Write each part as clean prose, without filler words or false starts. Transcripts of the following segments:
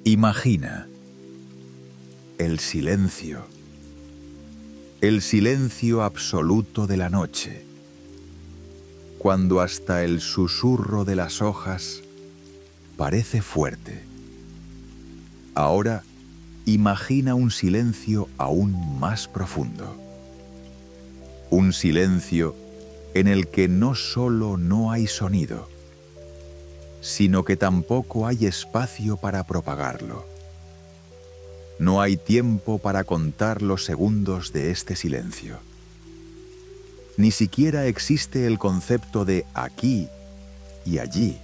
Imagina el silencio absoluto de la noche, cuando hasta el susurro de las hojas parece fuerte. Ahora imagina un silencio aún más profundo. Un silencio en el que no solo no hay sonido, sino que tampoco hay espacio para propagarlo. No hay tiempo para contar los segundos de este silencio. Ni siquiera existe el concepto de aquí y allí.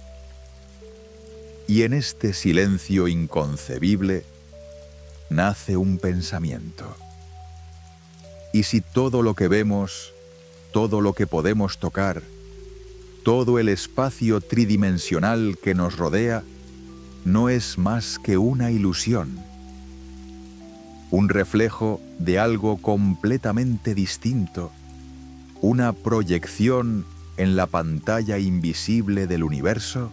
Y en este silencio inconcebible nace un pensamiento. Y si todo lo que vemos, todo lo que podemos tocar, todo el espacio tridimensional que nos rodea, no es más que una ilusión, un reflejo de algo completamente distinto, una proyección en la pantalla invisible del universo?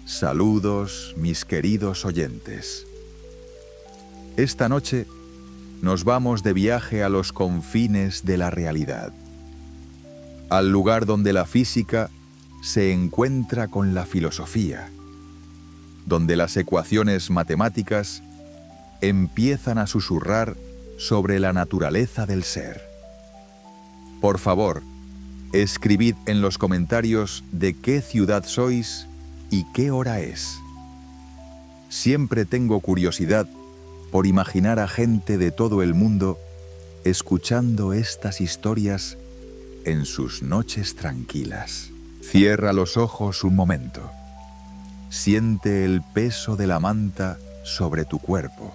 Saludos, mis queridos oyentes. Esta noche nos vamos de viaje a los confines de la realidad, al lugar donde la física se encuentra con la filosofía, donde las ecuaciones matemáticas empiezan a susurrar sobre la naturaleza del ser. Por favor, escribid en los comentarios de qué ciudad sois y qué hora es. Siempre tengo curiosidad por imaginar a gente de todo el mundo escuchando estas historias en sus noches tranquilas. Cierra los ojos un momento. Siente el peso de la manta sobre tu cuerpo,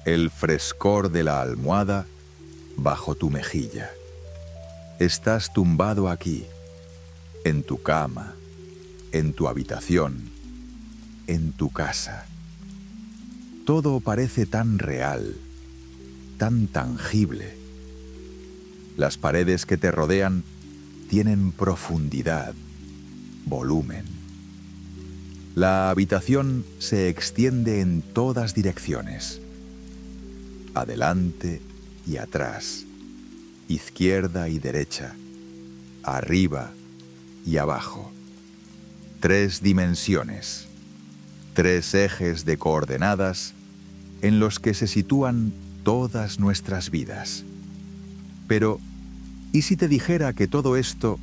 el frescor de la almohada bajo tu mejilla. Estás tumbado aquí, en tu cama, en tu habitación, en tu casa. Todo parece tan real, tan tangible. Las paredes que te rodean tienen profundidad, volumen. La habitación se extiende en todas direcciones, adelante y atrás, izquierda y derecha, arriba y abajo. 3 dimensiones, 3 ejes de coordenadas en los que se sitúan todas nuestras vidas. Pero, ¿y si te dijera que todo esto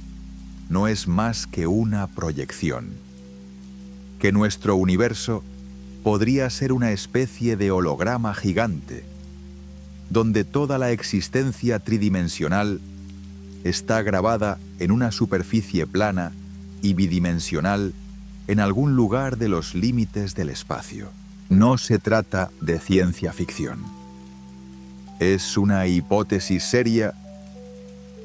no es más que una proyección? Que nuestro universo podría ser una especie de holograma gigante, donde toda la existencia tridimensional está grabada en una superficie plana y bidimensional en algún lugar de los límites del espacio. No se trata de ciencia ficción. Es una hipótesis seria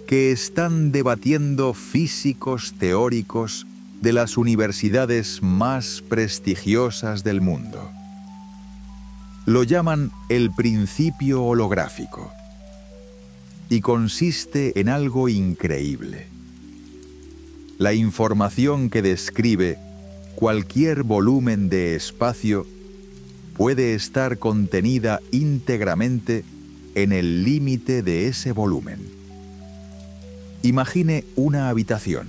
que están debatiendo físicos teóricos de las universidades más prestigiosas del mundo. Lo llaman el principio holográfico y consiste en algo increíble. La información que describe cualquier volumen de espacio puede estar contenida íntegramente en el límite de ese volumen. Imagine una habitación.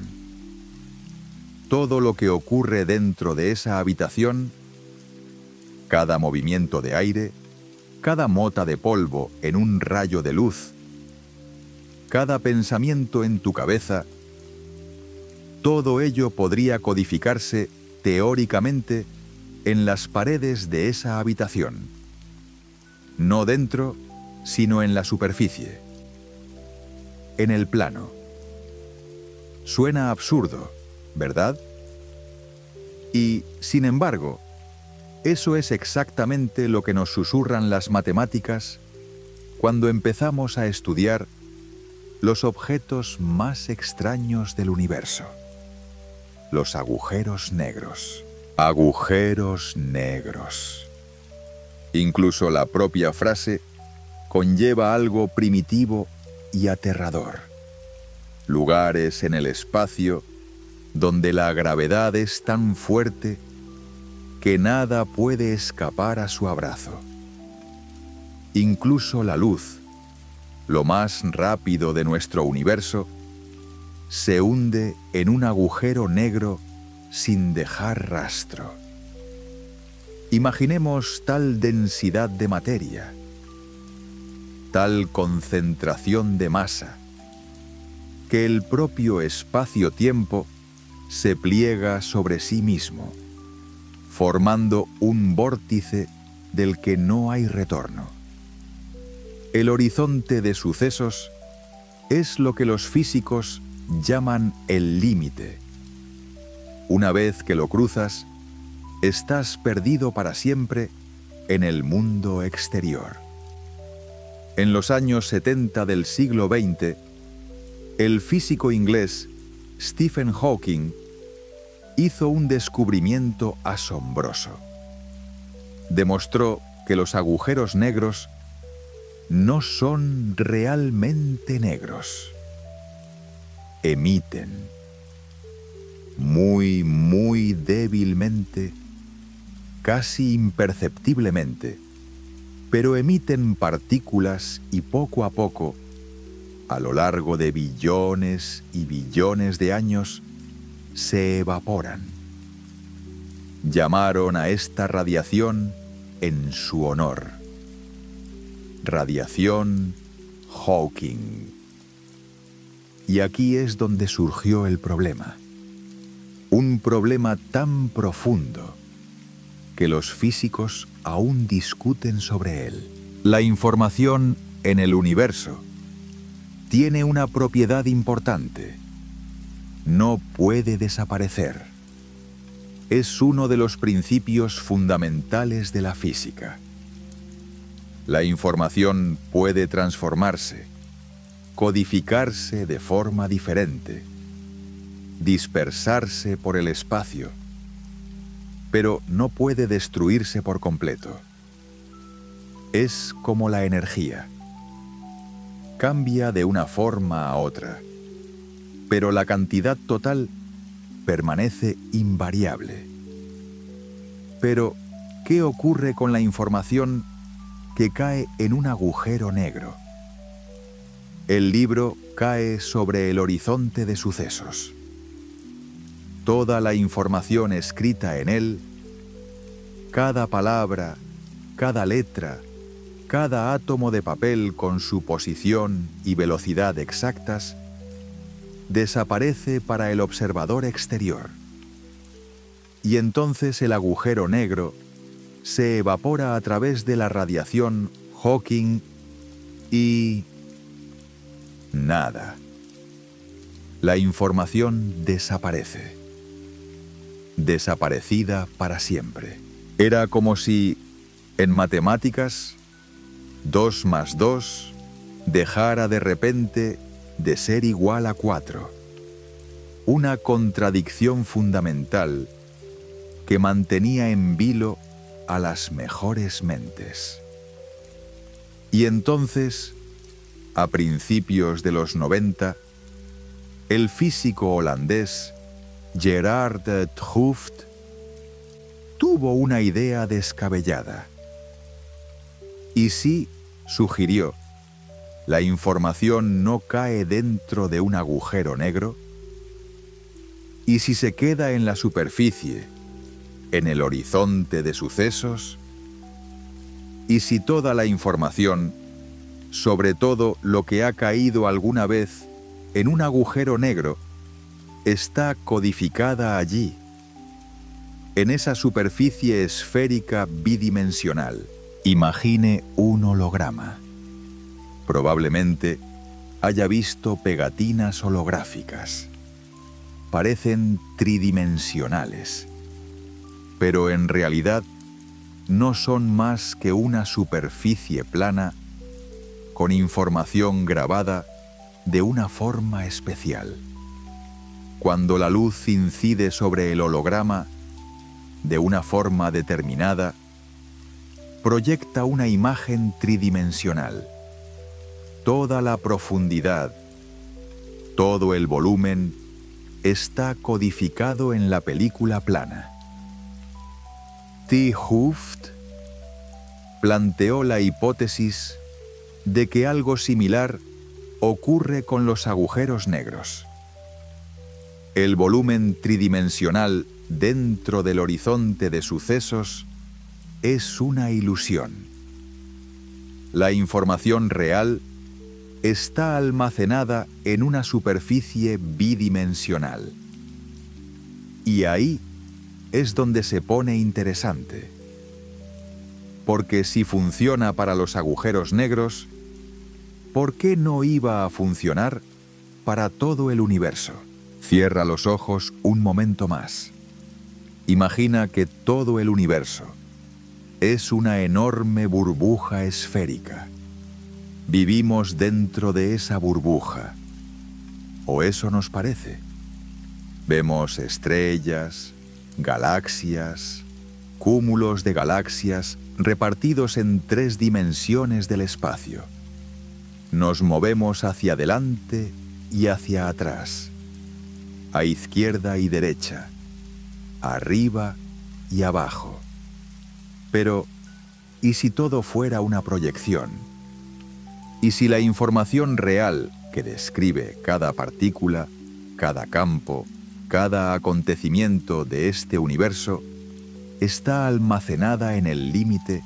Todo lo que ocurre dentro de esa habitación, cada movimiento de aire, cada mota de polvo en un rayo de luz, cada pensamiento en tu cabeza, todo ello podría codificarse teóricamente en las paredes de esa habitación. No dentro, sino en la superficie, en el plano. Suena absurdo, ¿verdad? Y, sin embargo, eso es exactamente lo que nos susurran las matemáticas cuando empezamos a estudiar los objetos más extraños del universo. Los agujeros negros. Agujeros negros. Incluso la propia frase conlleva algo primitivo y aterrador. Lugares en el espacio donde la gravedad es tan fuerte que nada puede escapar a su abrazo. Incluso la luz, lo más rápido de nuestro universo, se hunde en un agujero negro sin dejar rastro. Imaginemos tal densidad de materia, tal concentración de masa, que el propio espacio-tiempo se pliega sobre sí mismo, formando un vórtice del que no hay retorno. El horizonte de sucesos es lo que los físicos llaman el límite. Una vez que lo cruzas, estás perdido para siempre en el mundo exterior. En los años 70 del siglo XX, el físico inglés Stephen Hawking hizo un descubrimiento asombroso. Demostró que los agujeros negros no son realmente negros. Emiten muy débilmente, casi imperceptiblemente, pero emiten partículas y poco a poco, a lo largo de billones y billones de años, se evaporan. Llamaron a esta radiación en su honor: radiación Hawking. Y aquí es donde surgió el problema. Un problema tan profundo que los físicos aún discuten sobre él. La información en el universo tiene una propiedad importante: no puede desaparecer. Es uno de los principios fundamentales de la física. La información puede transformarse, codificarse de forma diferente, dispersarse por el espacio, pero no puede destruirse por completo. Es como la energía. Cambia de una forma a otra, pero la cantidad total permanece invariable. Pero, ¿qué ocurre con la información que cae en un agujero negro? El libro cae sobre el horizonte de sucesos. Toda la información escrita en él, cada palabra, cada letra, cada átomo de papel con su posición y velocidad exactas, desaparece para el observador exterior. Y entonces el agujero negro se evapora a través de la radiación Hawking y nada. La información desaparece. Desaparecida para siempre. Era como si, en matemáticas, 2 más 2 dejara de repente de ser igual a 4. Una contradicción fundamental que mantenía en vilo a las mejores mentes. Y entonces, a principios de los 90, el físico holandés Gerard 't Hooft tuvo una idea descabellada. Y sí, sugirió, ¿la información no cae dentro de un agujero negro? ¿Y si se queda en la superficie, en el horizonte de sucesos? ¿Y si toda la información, sobre todo lo que ha caído alguna vez en un agujero negro, está codificada allí, en esa superficie esférica bidimensional? Imagine un holograma. Probablemente haya visto pegatinas holográficas. Parecen tridimensionales, pero en realidad no son más que una superficie plana con información grabada de una forma especial. Cuando la luz incide sobre el holograma de una forma determinada, proyecta una imagen tridimensional. Toda la profundidad, todo el volumen está codificado en la película plana. T. Hooft planteó la hipótesis de que algo similar ocurre con los agujeros negros. El volumen tridimensional dentro del horizonte de sucesos es una ilusión. La información real está almacenada en una superficie bidimensional. Y ahí es donde se pone interesante. Porque si funciona para los agujeros negros, ¿por qué no iba a funcionar para todo el universo? Cierra los ojos un momento más. Imagina que todo el universo es una enorme burbuja esférica. Vivimos dentro de esa burbuja, o eso nos parece. Vemos estrellas, galaxias, cúmulos de galaxias repartidos en 3 dimensiones del espacio. Nos movemos hacia adelante y hacia atrás, a izquierda y derecha, arriba y abajo. Pero, ¿y si todo fuera una proyección? ¿Y si la información real que describe cada partícula, cada campo, cada acontecimiento de este universo está almacenada en el límite,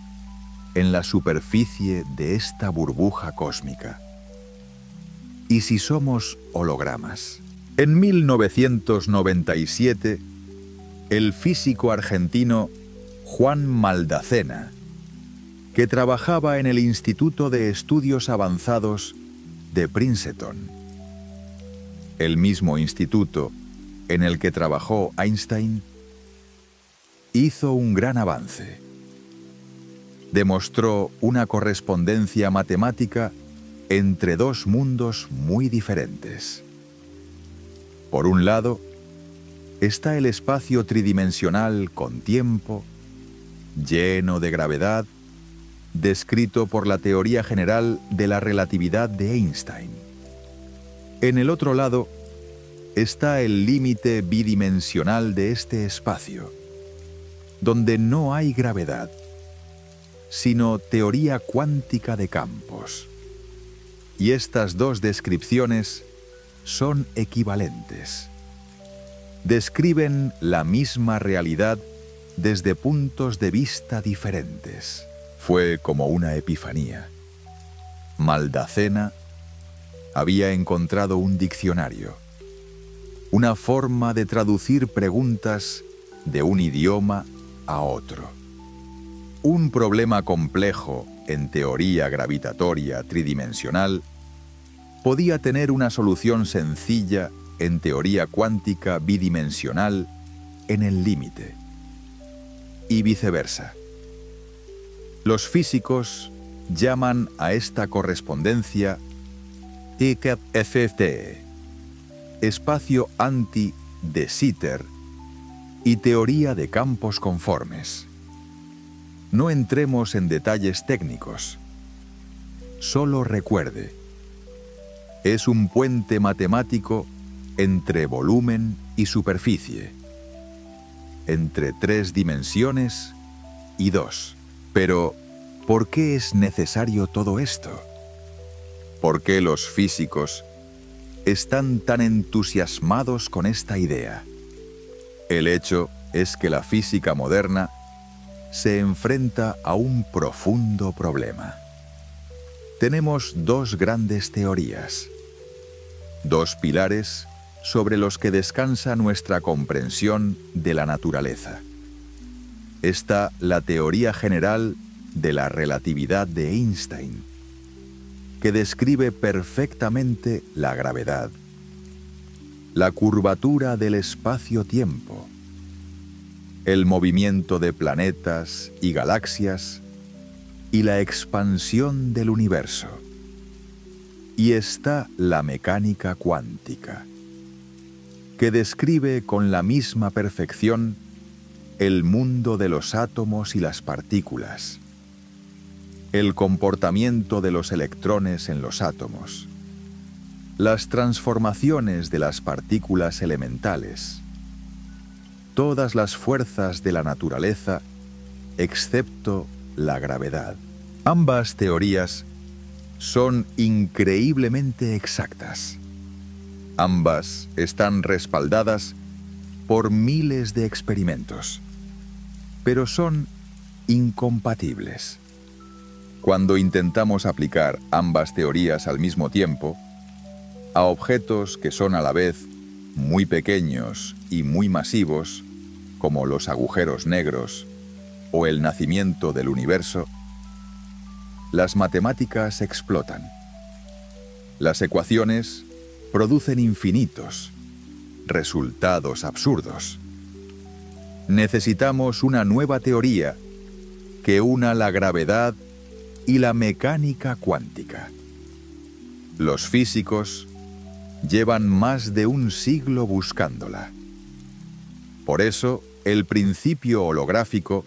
en la superficie de esta burbuja cósmica? ¿Y si somos hologramas? En 1997, el físico argentino Juan Maldacena, que trabajaba en el Instituto de Estudios Avanzados de Princeton, el mismo instituto en el que trabajó Einstein, hizo un gran avance. Demostró una correspondencia matemática entre 2 mundos muy diferentes. Por un lado, está el espacio tridimensional con tiempo, lleno de gravedad, descrito por la teoría general de la relatividad de Einstein. En el otro lado está el límite bidimensional de este espacio, donde no hay gravedad, sino teoría cuántica de campos. Y estas 2 descripciones son equivalentes. Describen la misma realidad desde puntos de vista diferentes. Fue como una epifanía. Maldacena había encontrado un diccionario, una forma de traducir preguntas de un idioma a otro. Un problema complejo en teoría gravitatoria tridimensional podía tener una solución sencilla en teoría cuántica bidimensional en el límite, y viceversa. Los físicos llaman a esta correspondencia IKFT, espacio anti de Sitter y teoría de campos conformes. No entremos en detalles técnicos. Solo recuerde, es un puente matemático entre volumen y superficie, entre 3 dimensiones y 2. Pero, ¿por qué es necesario todo esto? ¿Por qué los físicos están tan entusiasmados con esta idea? El hecho es que la física moderna se enfrenta a un profundo problema. Tenemos 2 grandes teorías, 2 pilares sobre los que descansa nuestra comprensión de la naturaleza. Está la teoría general de la relatividad de Einstein, que describe perfectamente la gravedad, la curvatura del espacio-tiempo, el movimiento de planetas y galaxias y la expansión del universo. Y está la mecánica cuántica, que describe con la misma perfección el mundo de los átomos y las partículas, el comportamiento de los electrones en los átomos, las transformaciones de las partículas elementales, todas las fuerzas de la naturaleza excepto la gravedad. Ambas teorías son increíblemente exactas. Ambas están respaldadas por miles de experimentos, pero son incompatibles. Cuando intentamos aplicar ambas teorías al mismo tiempo, a objetos que son a la vez muy pequeños y muy masivos, como los agujeros negros o el nacimiento del universo, las matemáticas explotan. Las ecuaciones producen infinitos, resultados absurdos. Necesitamos una nueva teoría que una la gravedad y la mecánica cuántica. Los físicos llevan más de un siglo buscándola. Por eso, el principio holográfico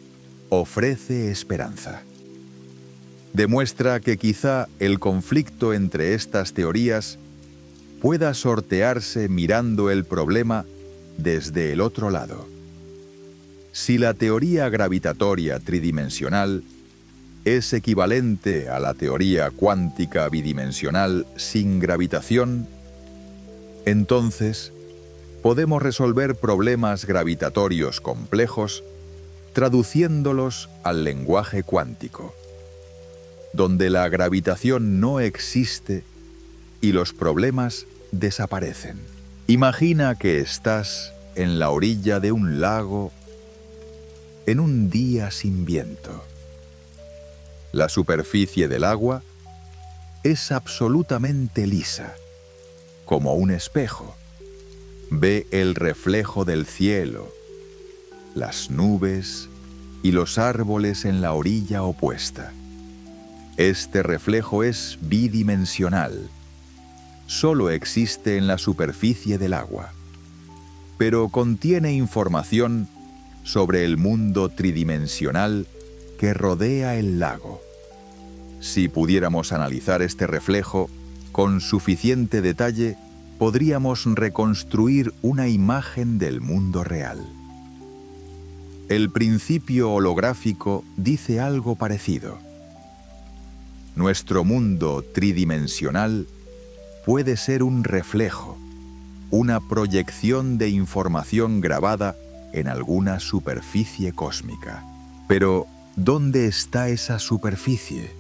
ofrece esperanza. Demuestra que quizá el conflicto entre estas teorías pueda sortearse mirando el problema desde el otro lado. Si la teoría gravitatoria tridimensional es equivalente a la teoría cuántica bidimensional sin gravitación, entonces podemos resolver problemas gravitatorios complejos traduciéndolos al lenguaje cuántico, donde la gravitación no existe y los problemas desaparecen. Imagina que estás en la orilla de un lago en un día sin viento. La superficie del agua es absolutamente lisa, como un espejo. Ve el reflejo del cielo, las nubes y los árboles en la orilla opuesta. Este reflejo es bidimensional. Solo existe en la superficie del agua, pero contiene información sobre el mundo tridimensional que rodea el lago. Si pudiéramos analizar este reflejo con suficiente detalle, podríamos reconstruir una imagen del mundo real. El principio holográfico dice algo parecido. Nuestro mundo tridimensional puede ser un reflejo, una proyección de información grabada en alguna superficie cósmica. Pero, ¿dónde está esa superficie?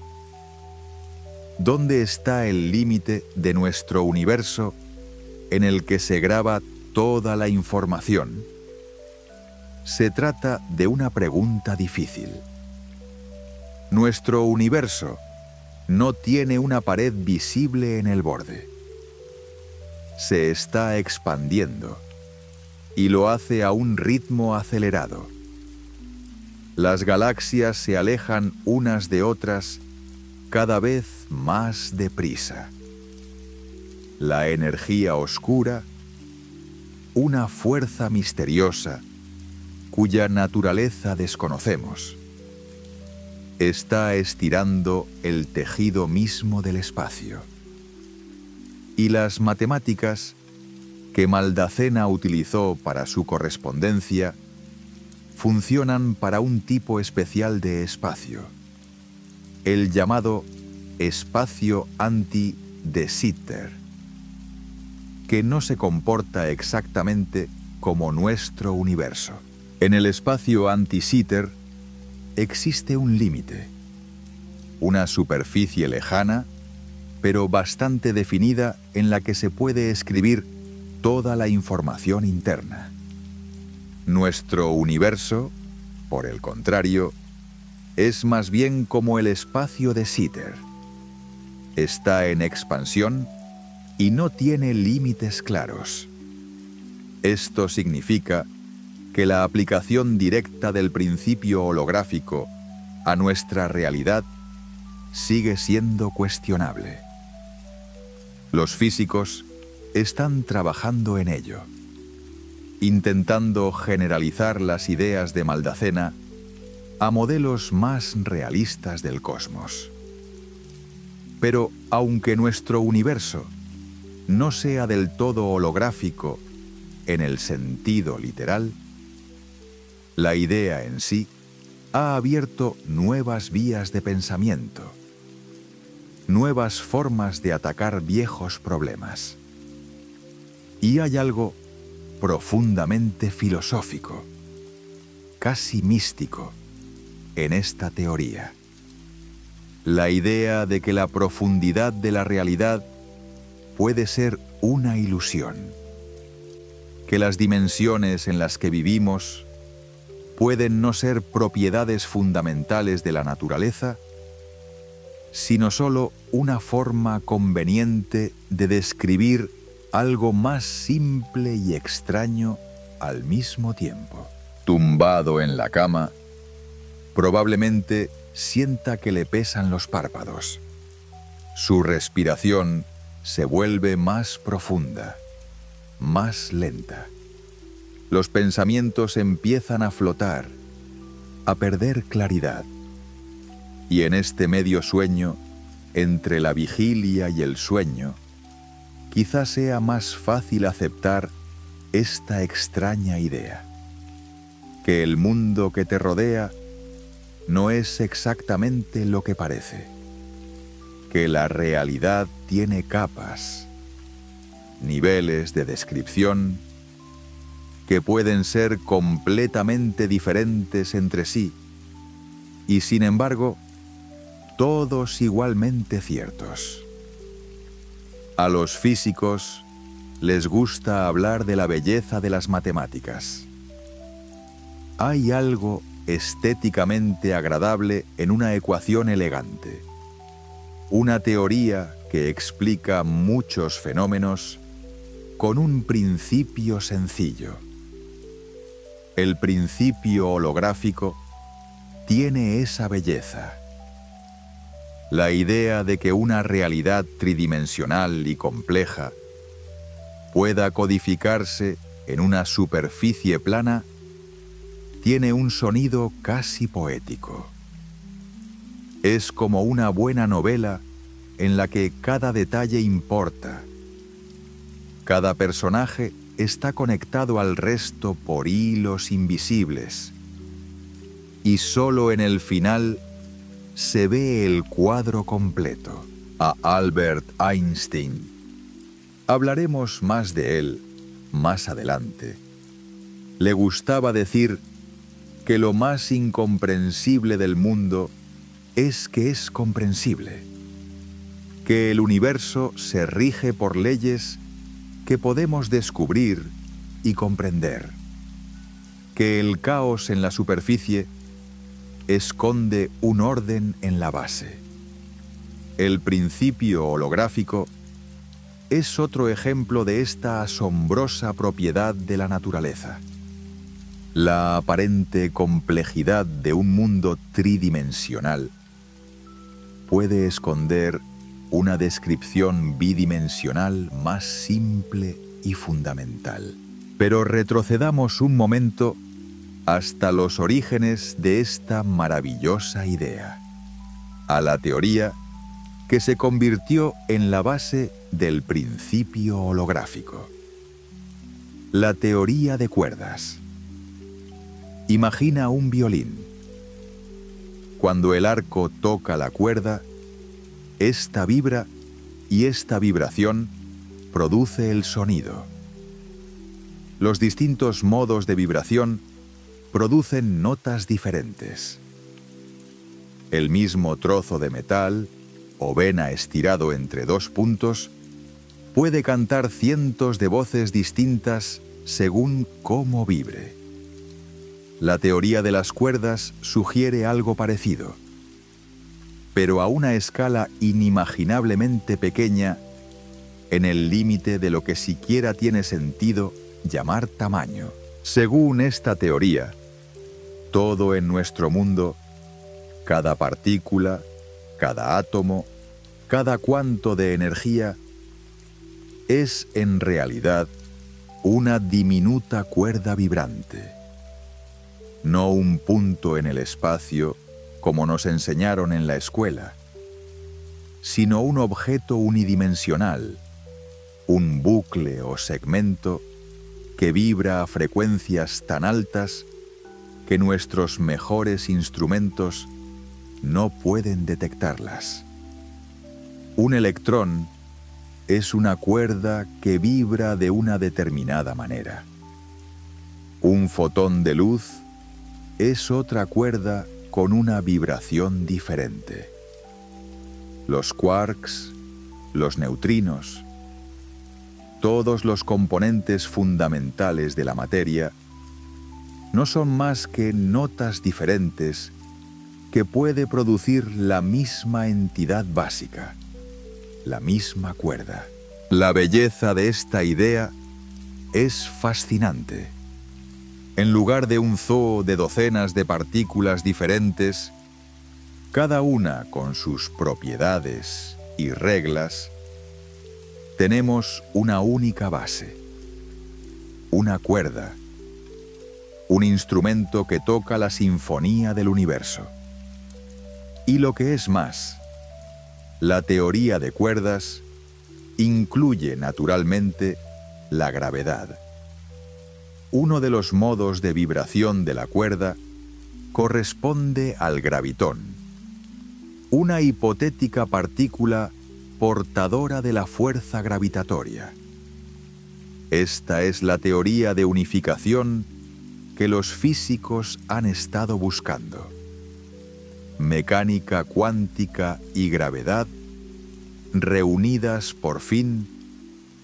¿Dónde está el límite de nuestro universo en el que se graba toda la información? Se trata de una pregunta difícil. Nuestro universo no tiene una pared visible en el borde. Se está expandiendo y lo hace a un ritmo acelerado. Las galaxias se alejan unas de otras cada vez más deprisa. La energía oscura, una fuerza misteriosa cuya naturaleza desconocemos, está estirando el tejido mismo del espacio. Y las matemáticas que Maldacena utilizó para su correspondencia funcionan para un tipo especial de espacio, el llamado espacio anti-de Sitter, que no se comporta exactamente como nuestro universo. En el espacio anti-Sitter existe un límite, una superficie lejana, pero bastante definida en la que se puede escribir toda la información interna. Nuestro universo, por el contrario, es más bien como el espacio de Sitter. Está en expansión y no tiene límites claros. Esto significa que la aplicación directa del principio holográfico a nuestra realidad sigue siendo cuestionable. Los físicos están trabajando en ello, intentando generalizar las ideas de Maldacena a modelos más realistas del cosmos. Pero aunque nuestro universo no sea del todo holográfico en el sentido literal, la idea en sí ha abierto nuevas vías de pensamiento, nuevas formas de atacar viejos problemas. Y hay algo profundamente filosófico, casi místico, en esta teoría. La idea de que la profundidad de la realidad puede ser una ilusión, que las dimensiones en las que vivimos pueden no ser propiedades fundamentales de la naturaleza, sino solo una forma conveniente de describir algo más simple y extraño al mismo tiempo. Tumbado en la cama, probablemente sienta que le pesan los párpados. Su respiración se vuelve más profunda, más lenta. Los pensamientos empiezan a flotar, a perder claridad. Y en este medio sueño, entre la vigilia y el sueño, quizás sea más fácil aceptar esta extraña idea, que el mundo que te rodea no es exactamente lo que parece, que la realidad tiene capas, niveles de descripción que pueden ser completamente diferentes entre sí y, sin embargo, todos igualmente ciertos. A los físicos les gusta hablar de la belleza de las matemáticas. Hay algo estéticamente agradable en una ecuación elegante, una teoría que explica muchos fenómenos con un principio sencillo. El principio holográfico tiene esa belleza. La idea de que una realidad tridimensional y compleja pueda codificarse en una superficie plana tiene un sonido casi poético. Es como una buena novela en la que cada detalle importa. Cada personaje está conectado al resto por hilos invisibles. Y solo en el final se ve el cuadro completo. A Albert Einstein. Hablaremos más de él más adelante. Le gustaba decir que lo más incomprensible del mundo es que es comprensible, que el universo se rige por leyes que podemos descubrir y comprender, que el caos en la superficie esconde un orden en la base. El principio holográfico es otro ejemplo de esta asombrosa propiedad de la naturaleza. La aparente complejidad de un mundo tridimensional puede esconder una descripción bidimensional más simple y fundamental. Pero retrocedamos un momento hasta los orígenes de esta maravillosa idea, a la teoría que se convirtió en la base del principio holográfico. La teoría de cuerdas. Imagina un violín. Cuando el arco toca la cuerda, esta vibra y esta vibración produce el sonido. Los distintos modos de vibración producen notas diferentes. El mismo trozo de metal o vena estirado entre dos puntos puede cantar cientos de voces distintas según cómo vibre. La teoría de las cuerdas sugiere algo parecido, pero a una escala inimaginablemente pequeña, en el límite de lo que siquiera tiene sentido llamar tamaño. Según esta teoría, todo en nuestro mundo, cada partícula, cada átomo, cada cuanto de energía, es en realidad una diminuta cuerda vibrante. No un punto en el espacio, como nos enseñaron en la escuela, sino un objeto unidimensional, un bucle o segmento que vibra a frecuencias tan altas que nuestros mejores instrumentos no pueden detectarlas. Un electrón es una cuerda que vibra de una determinada manera. Un fotón de luz es otra cuerda con una vibración diferente. Los quarks, los neutrinos, todos los componentes fundamentales de la materia no son más que notas diferentes que puede producir la misma entidad básica, la misma cuerda. La belleza de esta idea es fascinante. En lugar de un zoo de docenas de partículas diferentes, cada una con sus propiedades y reglas, tenemos una única base, una cuerda, un instrumento que toca la sinfonía del universo. Y lo que es más, la teoría de cuerdas incluye naturalmente la gravedad. Uno de los modos de vibración de la cuerda corresponde al gravitón, una hipotética partícula portadora de la fuerza gravitatoria. Esta es la teoría de unificación que los físicos han estado buscando. Mecánica cuántica y gravedad reunidas por fin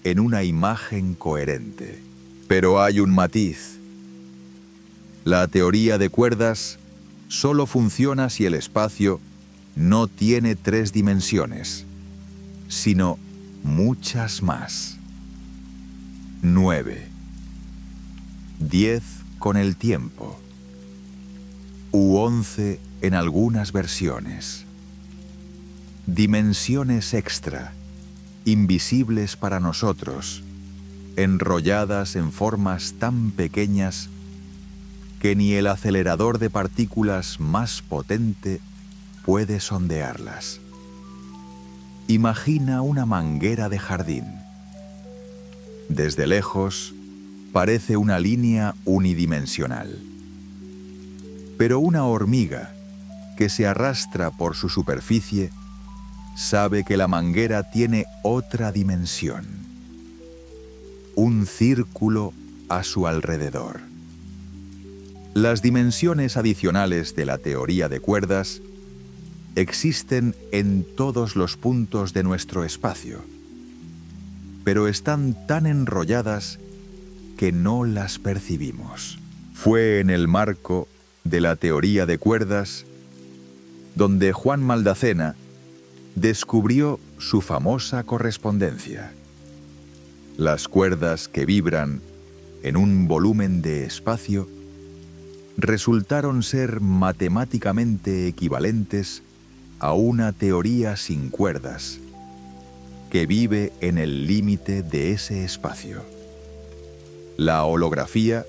en una imagen coherente. Pero hay un matiz. La teoría de cuerdas solo funciona si el espacio no tiene 3 dimensiones, sino muchas más. 9, 10 con el tiempo, u 11 en algunas versiones. Dimensiones extra, invisibles para nosotros, enrolladas en formas tan pequeñas que ni el acelerador de partículas más potente puede sondearlas. Imagina una manguera de jardín. Desde lejos parece una línea unidimensional. Pero una hormiga que se arrastra por su superficie sabe que la manguera tiene otra dimensión. Un círculo a su alrededor. Las dimensiones adicionales de la teoría de cuerdas existen en todos los puntos de nuestro espacio, pero están tan enrolladas que no las percibimos. Fue en el marco de la teoría de cuerdas donde Juan Maldacena descubrió su famosa correspondencia. Las cuerdas que vibran en un volumen de espacio resultaron ser matemáticamente equivalentes a una teoría sin cuerdas que vive en el límite de ese espacio. La holografía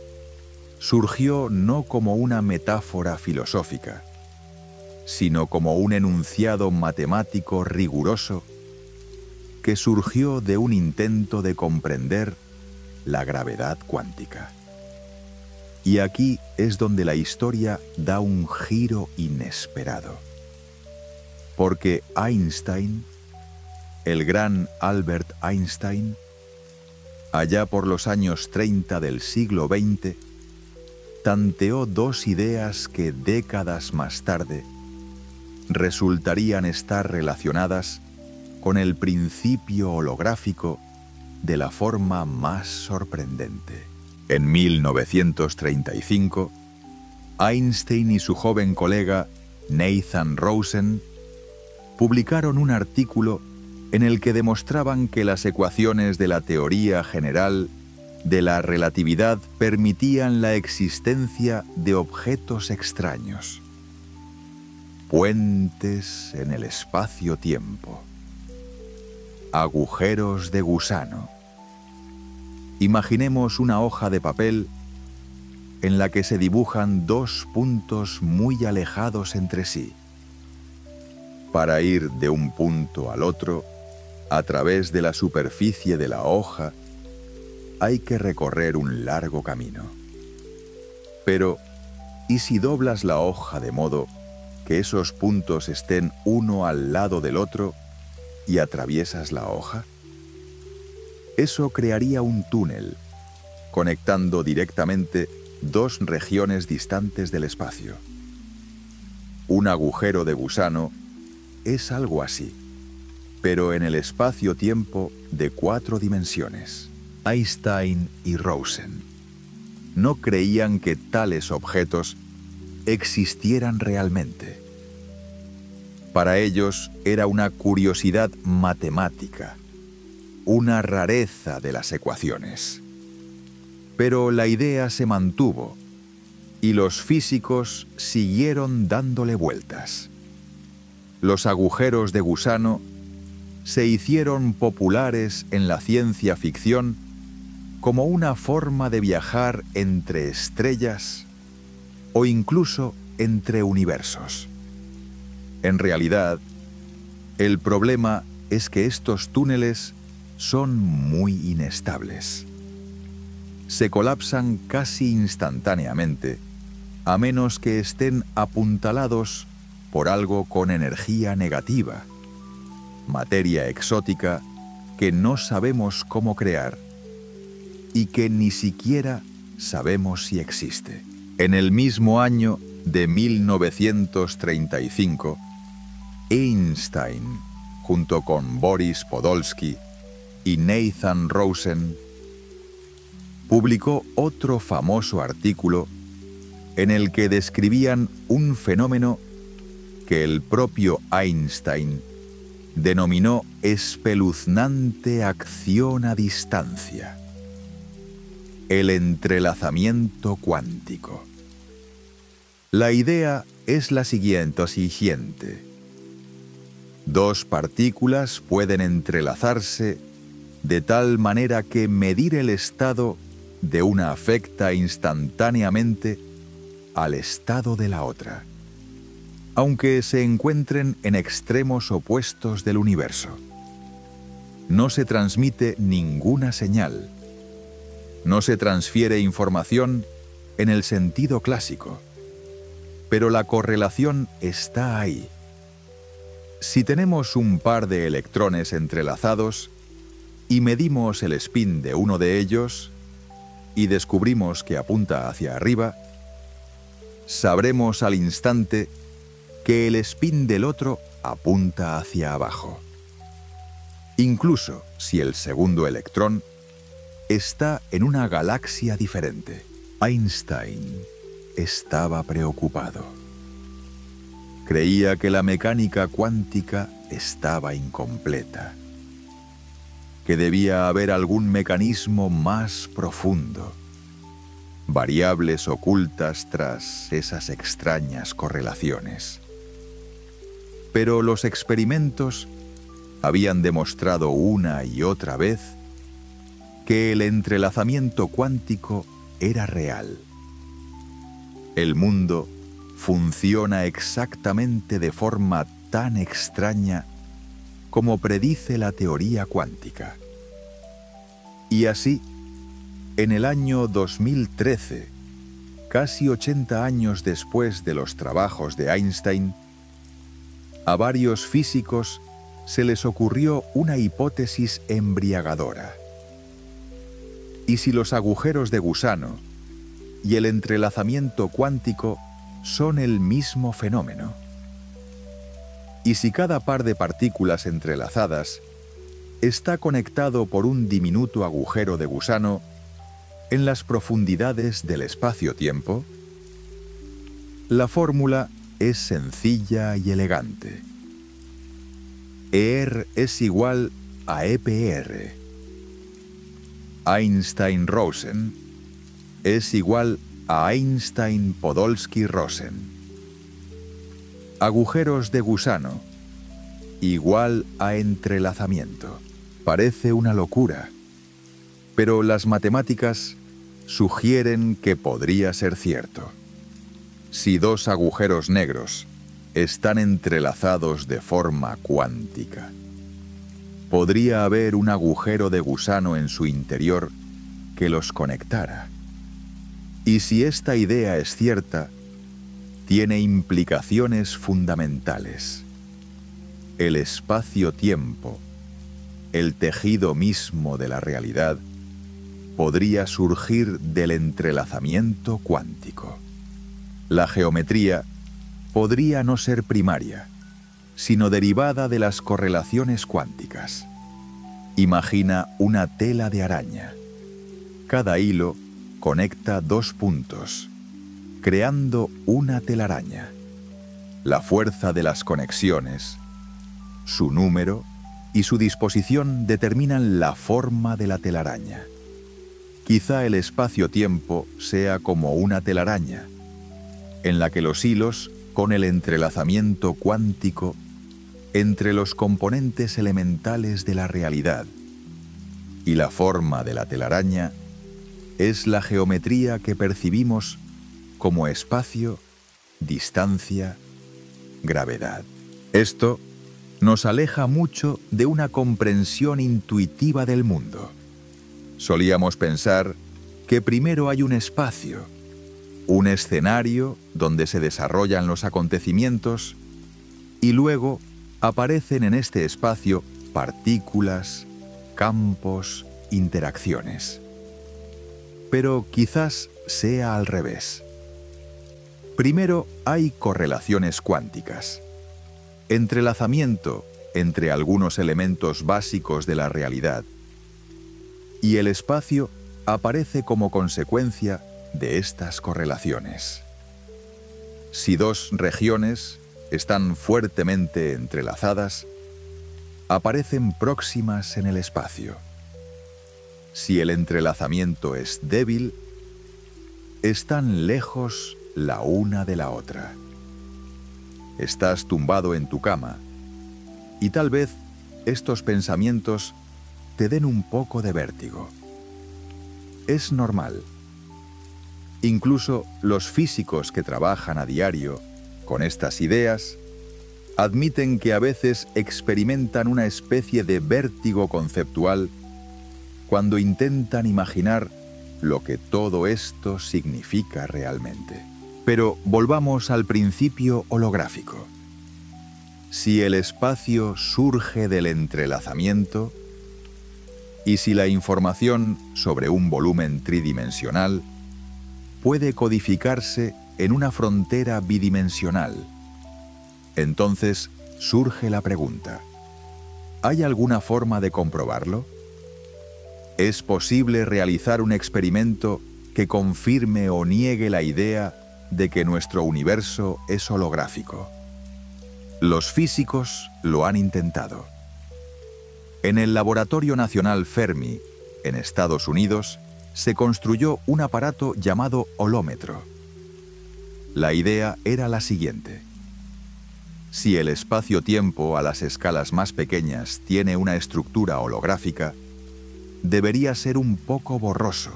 surgió no como una metáfora filosófica, sino como un enunciado matemático riguroso que surgió de un intento de comprender la gravedad cuántica. Y aquí es donde la historia da un giro inesperado. Porque Einstein, el gran Albert Einstein, allá por los años 30 del siglo XX, tanteó 2 ideas que décadas más tarde resultarían estar relacionadas con el principio holográfico de la forma más sorprendente. En 1935, Einstein y su joven colega Nathan Rosen publicaron un artículo en el que demostraban que las ecuaciones de la teoría general de la relatividad permitían la existencia de objetos extraños, puentes en el espacio-tiempo, agujeros de gusano. Imaginemos una hoja de papel en la que se dibujan 2 puntos muy alejados entre sí. Para ir de un punto al otro, a través de la superficie de la hoja, hay que recorrer un largo camino. Pero, ¿Y si doblas la hoja de modo que esos puntos estén uno al lado del otro y atraviesas la hoja? Eso crearía un túnel, conectando directamente dos regiones distantes del espacio. Un agujero de gusano es algo así, pero en el espacio-tiempo de 4 dimensiones. Einstein y Rosen no creían que tales objetos existieran realmente. Para ellos era una curiosidad matemática, una rareza de las ecuaciones. Pero la idea se mantuvo y los físicos siguieron dándole vueltas. Los agujeros de gusano se hicieron populares en la ciencia ficción como una forma de viajar entre estrellas o incluso entre universos. En realidad, el problema es que estos túneles son muy inestables. Se colapsan casi instantáneamente, a menos que estén apuntalados por algo con energía negativa, materia exótica que no sabemos cómo crear y que ni siquiera sabemos si existe. En el mismo año de 1935, Einstein, junto con Boris Podolsky y Nathan Rosen, publicó otro famoso artículo en el que describían un fenómeno que el propio Einstein denominó espeluznante acción a distancia: el entrelazamiento cuántico. La idea es la siguiente. Dos partículas pueden entrelazarse de tal manera que medir el estado de una afecta instantáneamente al estado de la otra, aunque se encuentren en extremos opuestos del universo. No se transmite ninguna señal. No se transfiere información en el sentido clásico, pero la correlación está ahí. Si tenemos un par de electrones entrelazados y medimos el spin de uno de ellos y descubrimos que apunta hacia arriba, sabremos al instante que el spin del otro apunta hacia abajo, incluso si el segundo electrón está en una galaxia diferente. Einstein estaba preocupado. Creía que la mecánica cuántica estaba incompleta, que debía haber algún mecanismo más profundo, variables ocultas tras esas extrañas correlaciones. Pero los experimentos habían demostrado una y otra vez que el entrelazamiento cuántico era real. El mundo funciona exactamente de forma tan extraña como predice la teoría cuántica. Y así, en el año 2013, casi 80 años después de los trabajos de Einstein, a varios físicos se les ocurrió una hipótesis embriagadora. ¿Y si los agujeros de gusano y el entrelazamiento cuántico son el mismo fenómeno? ¿Y si cada par de partículas entrelazadas está conectado por un diminuto agujero de gusano en las profundidades del espacio-tiempo? La fórmula es sencilla y elegante. ER es igual a EPR. Einstein-Rosen es igual a Einstein-Podolsky-Rosen. Agujeros de gusano igual a entrelazamiento. Parece una locura, pero las matemáticas sugieren que podría ser cierto. Si dos agujeros negros están entrelazados de forma cuántica, podría haber un agujero de gusano en su interior que los conectara. Y si esta idea es cierta, tiene implicaciones fundamentales. El espacio-tiempo, el tejido mismo de la realidad, podría surgir del entrelazamiento cuántico. La geometría podría no ser primaria, sino derivada de las correlaciones cuánticas. Imagina una tela de araña. Cada hilo conecta dos puntos, creando una telaraña. La fuerza de las conexiones, su número y su disposición determinan la forma de la telaraña. Quizá el espacio-tiempo sea como una telaraña, en la que los hilos, con el entrelazamiento cuántico entre los componentes elementales de la realidad, y la forma de la telaraña es la geometría que percibimos como espacio, distancia, gravedad. Esto nos aleja mucho de una comprensión intuitiva del mundo. Solíamos pensar que primero hay un espacio, un escenario donde se desarrollan los acontecimientos, y luego aparecen en este espacio partículas, campos, interacciones. Pero quizás sea al revés. Primero hay correlaciones cuánticas, entrelazamiento entre algunos elementos básicos de la realidad, y el espacio aparece como consecuencia de estas correlaciones. Si dos regiones están fuertemente entrelazadas, aparecen próximas en el espacio. Si el entrelazamiento es débil, están lejos la una de la otra. Estás tumbado en tu cama y tal vez estos pensamientos te den un poco de vértigo. Es normal. Incluso los físicos que trabajan a diario con estas ideas admiten que a veces experimentan una especie de vértigo conceptual cuando intentan imaginar lo que todo esto significa realmente. Pero volvamos al principio holográfico. Si el espacio surge del entrelazamiento, y si la información sobre un volumen tridimensional puede codificarse en una frontera bidimensional, entonces surge la pregunta: ¿hay alguna forma de comprobarlo? ¿Es posible realizar un experimento que confirme o niegue la idea de que nuestro universo es holográfico? Los físicos lo han intentado. En el Laboratorio Nacional Fermi, en Estados Unidos, se construyó un aparato llamado holómetro. La idea era la siguiente: si el espacio-tiempo a las escalas más pequeñas tiene una estructura holográfica, debería ser un poco borroso,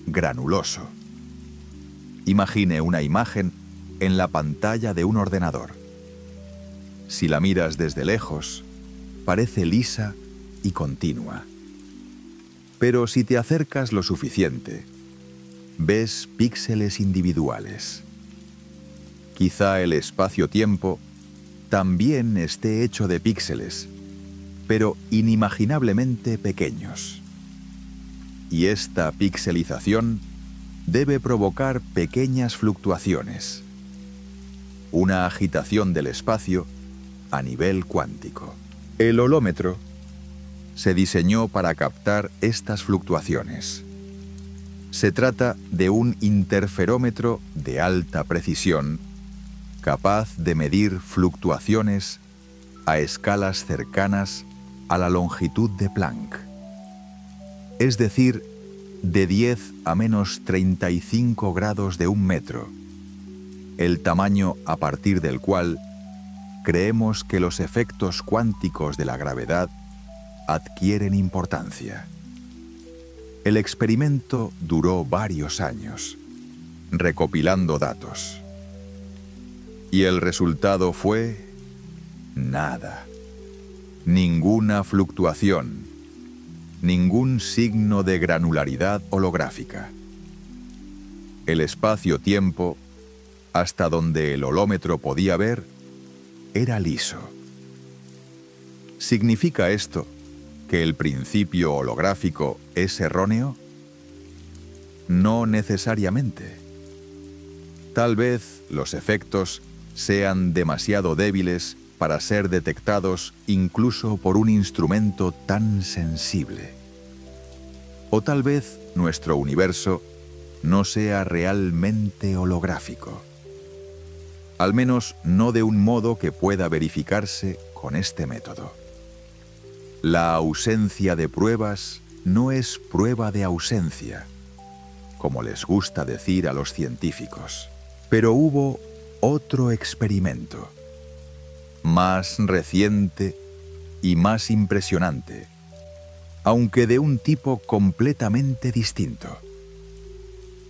granuloso. Imagine una imagen en la pantalla de un ordenador. Si la miras desde lejos, parece lisa y continua. Pero si te acercas lo suficiente, ves píxeles individuales. Quizá el espacio-tiempo también esté hecho de píxeles, pero inimaginablemente pequeños. Y esta pixelización debe provocar pequeñas fluctuaciones, una agitación del espacio a nivel cuántico. El holómetro se diseñó para captar estas fluctuaciones. Se trata de un interferómetro de alta precisión, capaz de medir fluctuaciones a escalas cercanas a la longitud de Planck, es decir, de 10 a menos 35 grados de un metro, el tamaño a partir del cual creemos que los efectos cuánticos de la gravedad adquieren importancia. El experimento duró varios años, recopilando datos. Y el resultado fue nada. Ninguna fluctuación, ningún signo de granularidad holográfica. El espacio-tiempo hasta donde el holómetro podía ver, era liso. ¿Significa esto que el principio holográfico es erróneo? No necesariamente. Tal vez los efectos sean demasiado débiles para ser detectados incluso por un instrumento tan sensible. O tal vez nuestro universo no sea realmente holográfico. Al menos no de un modo que pueda verificarse con este método. La ausencia de pruebas no es prueba de ausencia, como les gusta decir a los científicos. Pero hubo otro experimento, más reciente y más impresionante, aunque de un tipo completamente distinto.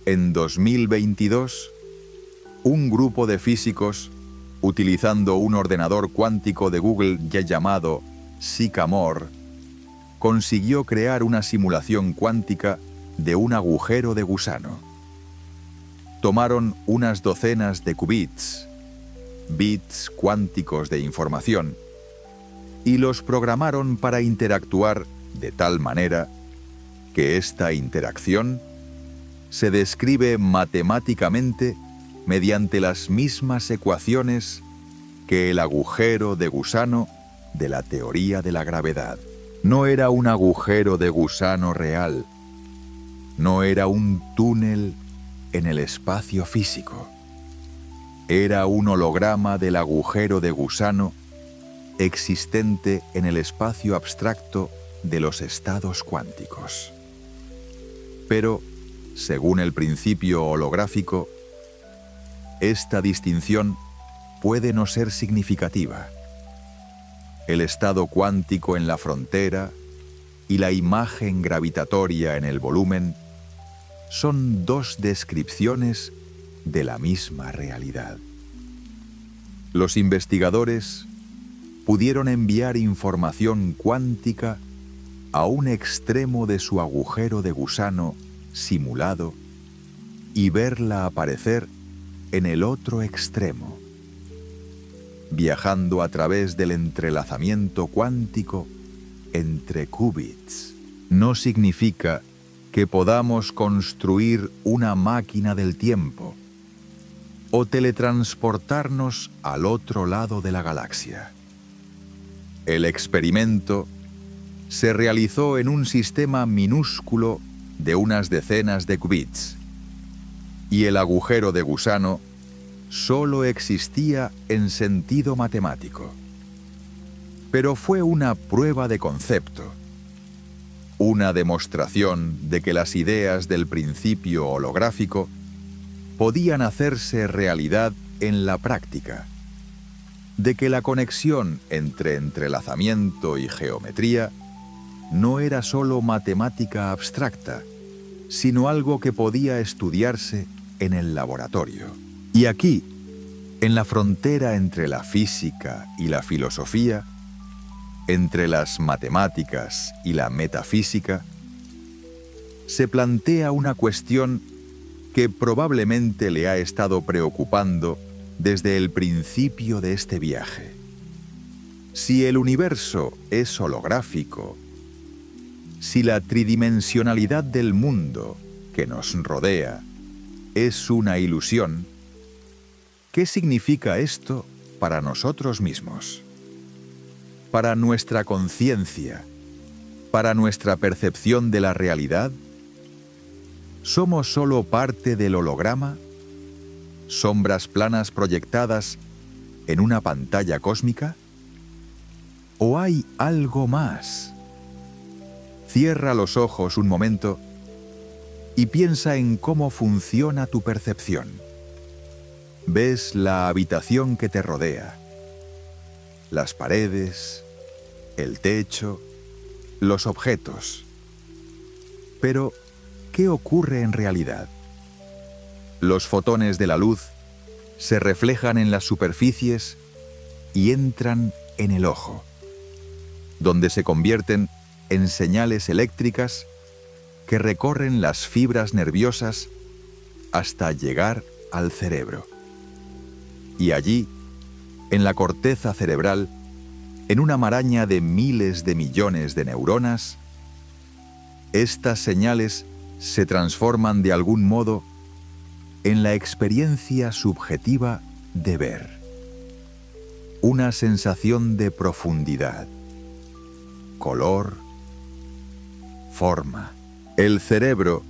En 2022, un grupo de físicos, utilizando un ordenador cuántico de Google ya llamado Sycamore, consiguió crear una simulación cuántica de un agujero de gusano. Tomaron unas docenas de qubits, bits cuánticos de información, y los programaron para interactuar de tal manera que esta interacción se describe matemáticamente mediante las mismas ecuaciones que el agujero de gusano de la teoría de la gravedad. No era un agujero de gusano real, no era un túnel en el espacio físico. Era un holograma del agujero de gusano existente en el espacio abstracto de los estados cuánticos. Pero, según el principio holográfico, esta distinción puede no ser significativa. El estado cuántico en la frontera y la imagen gravitatoria en el volumen son dos descripciones de la misma realidad. Los investigadores pudieron enviar información cuántica a un extremo de su agujero de gusano simulado y verla aparecer en el otro extremo, viajando a través del entrelazamiento cuántico entre qubits. No significa que podamos construir una máquina del tiempo o teletransportarnos al otro lado de la galaxia. El experimento se realizó en un sistema minúsculo de unas decenas de qubits, y el agujero de gusano solo existía en sentido matemático. Pero fue una prueba de concepto, una demostración de que las ideas del principio holográfico podían hacerse realidad en la práctica, de que la conexión entre entrelazamiento y geometría no era solo matemática abstracta, sino algo que podía estudiarse en el laboratorio. Y aquí, en la frontera entre la física y la filosofía, entre las matemáticas y la metafísica, se plantea una cuestión que probablemente le ha estado preocupando desde el principio de este viaje. Si el universo es holográfico, si la tridimensionalidad del mundo que nos rodea es una ilusión, ¿qué significa esto para nosotros mismos? Para nuestra conciencia, para nuestra percepción de la realidad. ¿Somos solo parte del holograma? ¿Sombras planas proyectadas en una pantalla cósmica? ¿O hay algo más? Cierra los ojos un momento y piensa en cómo funciona tu percepción. Ves la habitación que te rodea, las paredes, el techo, los objetos. Pero, ¿qué ocurre en realidad? Los fotones de la luz se reflejan en las superficies y entran en el ojo, donde se convierten en señales eléctricas que recorren las fibras nerviosas hasta llegar al cerebro. Y allí, en la corteza cerebral, en una maraña de miles de millones de neuronas, estas señales se transforman de algún modo en la experiencia subjetiva de ver. Una sensación de profundidad, color, forma. El cerebro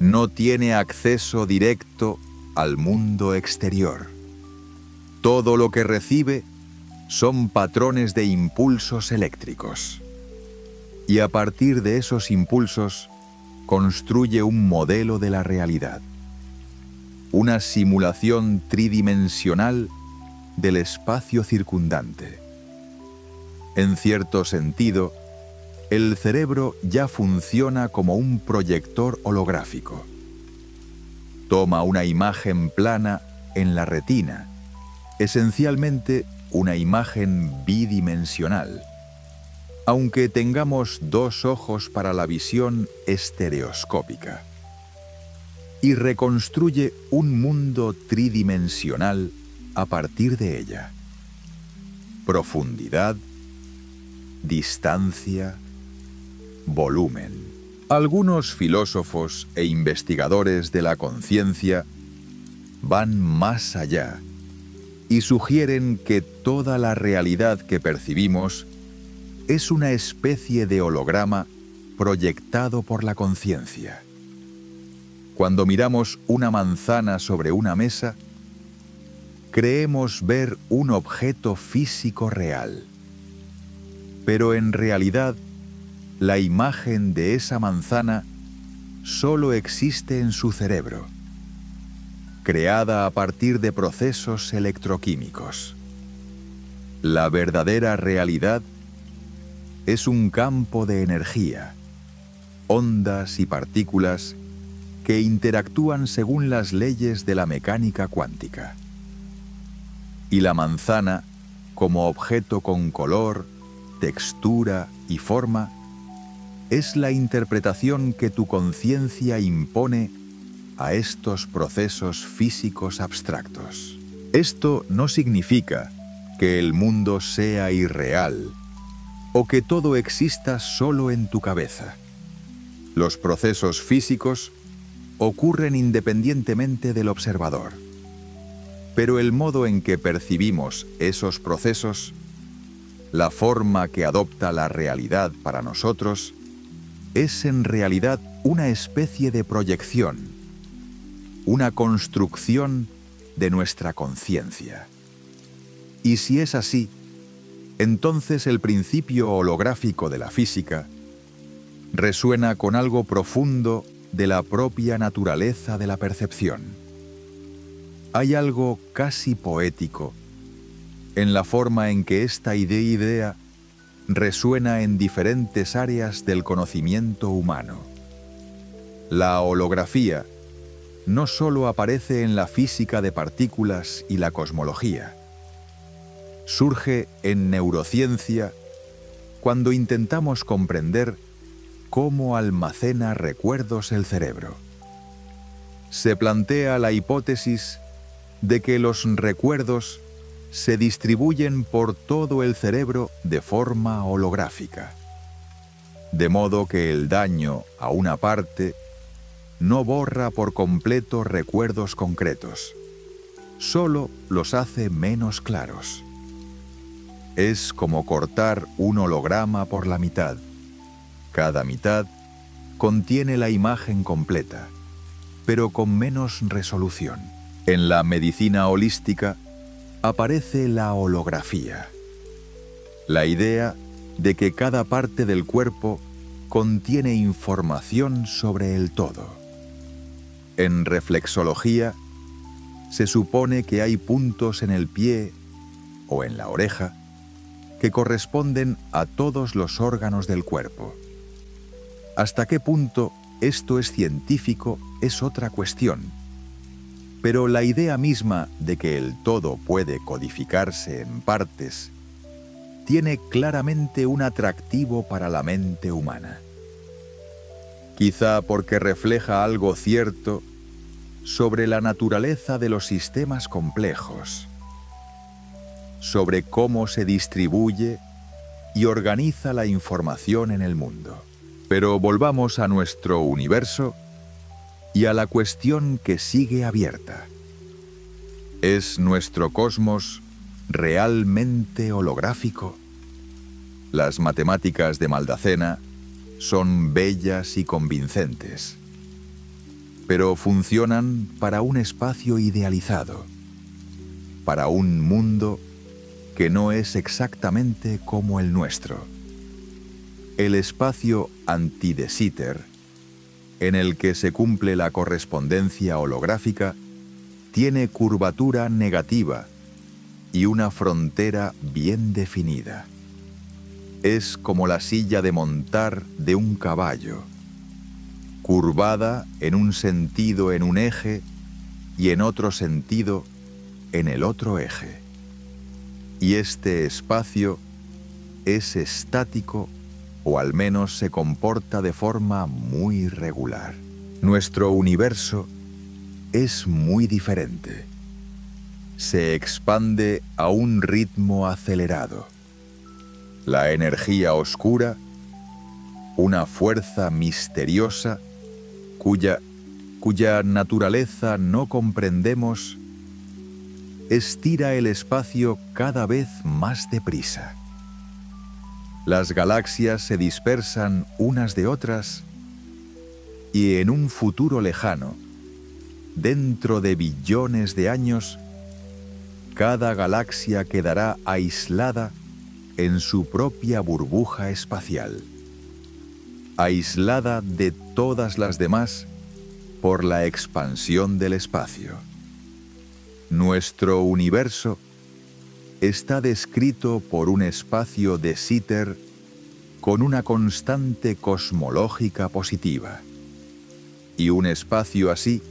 no tiene acceso directo al mundo exterior. Todo lo que recibe son patrones de impulsos eléctricos. Y a partir de esos impulsos, construye un modelo de la realidad. Una simulación tridimensional del espacio circundante. En cierto sentido, el cerebro ya funciona como un proyector holográfico. Toma una imagen plana en la retina, esencialmente una imagen bidimensional, aunque tengamos dos ojos para la visión estereoscópica, y reconstruye un mundo tridimensional a partir de ella. Profundidad, distancia, volumen. Algunos filósofos e investigadores de la conciencia van más allá y sugieren que toda la realidad que percibimos es una especie de holograma proyectado por la conciencia. Cuando miramos una manzana sobre una mesa, creemos ver un objeto físico real. Pero en realidad, la imagen de esa manzana solo existe en su cerebro, creada a partir de procesos electroquímicos. La verdadera realidad es un campo de energía, ondas y partículas que interactúan según las leyes de la mecánica cuántica. Y la manzana, como objeto con color, textura y forma, es la interpretación que tu conciencia impone a estos procesos físicos abstractos. Esto no significa que el mundo sea irreal o que todo exista solo en tu cabeza. Los procesos físicos ocurren independientemente del observador. Pero el modo en que percibimos esos procesos, la forma que adopta la realidad para nosotros, es en realidad una especie de proyección, una construcción de nuestra conciencia. Y si es así, entonces el principio holográfico de la física resuena con algo profundo de la propia naturaleza de la percepción. Hay algo casi poético en la forma en que esta idea resuena en diferentes áreas del conocimiento humano. La holografía no solo aparece en la física de partículas y la cosmología. Surge en neurociencia cuando intentamos comprender cómo almacena recuerdos el cerebro. Se plantea la hipótesis de que los recuerdos se distribuyen por todo el cerebro de forma holográfica, de modo que el daño a una parte no borra por completo recuerdos concretos, solo los hace menos claros. Es como cortar un holograma por la mitad. Cada mitad contiene la imagen completa, pero con menos resolución. En la medicina holística aparece la holografía, la idea de que cada parte del cuerpo contiene información sobre el todo. En reflexología, se supone que hay puntos en el pie o en la oreja que corresponden a todos los órganos del cuerpo. Hasta qué punto esto es científico es otra cuestión, pero la idea misma de que el todo puede codificarse en partes tiene claramente un atractivo para la mente humana. Quizá porque refleja algo cierto sobre la naturaleza de los sistemas complejos. sobre cómo se distribuye y organiza la información en el mundo. Pero volvamos a nuestro universo y a la cuestión que sigue abierta. ¿Es nuestro cosmos realmente holográfico? Las matemáticas de Maldacena son bellas y convincentes, pero funcionan para un espacio idealizado, para un mundo que no es exactamente como el nuestro. El espacio anti-de Sitter, en el que se cumple la correspondencia holográfica, tiene curvatura negativa y una frontera bien definida. Es como la silla de montar de un caballo, curvada en un sentido en un eje y en otro sentido en el otro eje. Y este espacio es estático, o al menos se comporta de forma muy regular. Nuestro universo es muy diferente. Se expande a un ritmo acelerado. La energía oscura, una fuerza misteriosa cuya naturaleza no comprendemos, estira el espacio cada vez más deprisa. Las galaxias se dispersan unas de otras y en un futuro lejano, dentro de billones de años, cada galaxia quedará aislada en su propia burbuja espacial, aislada de todas las demás por la expansión del espacio. Nuestro universo está descrito por un espacio de Sitter con una constante cosmológica positiva. Y un espacio así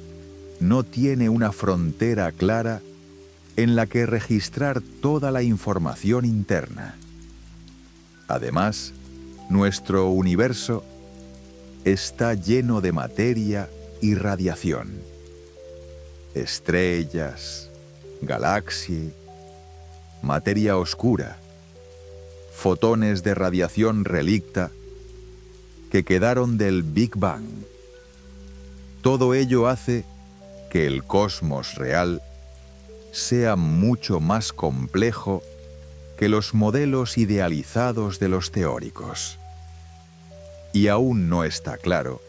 no tiene una frontera clara en la que registrar toda la información interna. Además, nuestro universo está lleno de materia y radiación. Estrellas, galaxias, materia oscura, fotones de radiación relicta que quedaron del Big Bang. Todo ello hace que el cosmos real sea mucho más complejo que los modelos idealizados de los teóricos. Y aún no está claro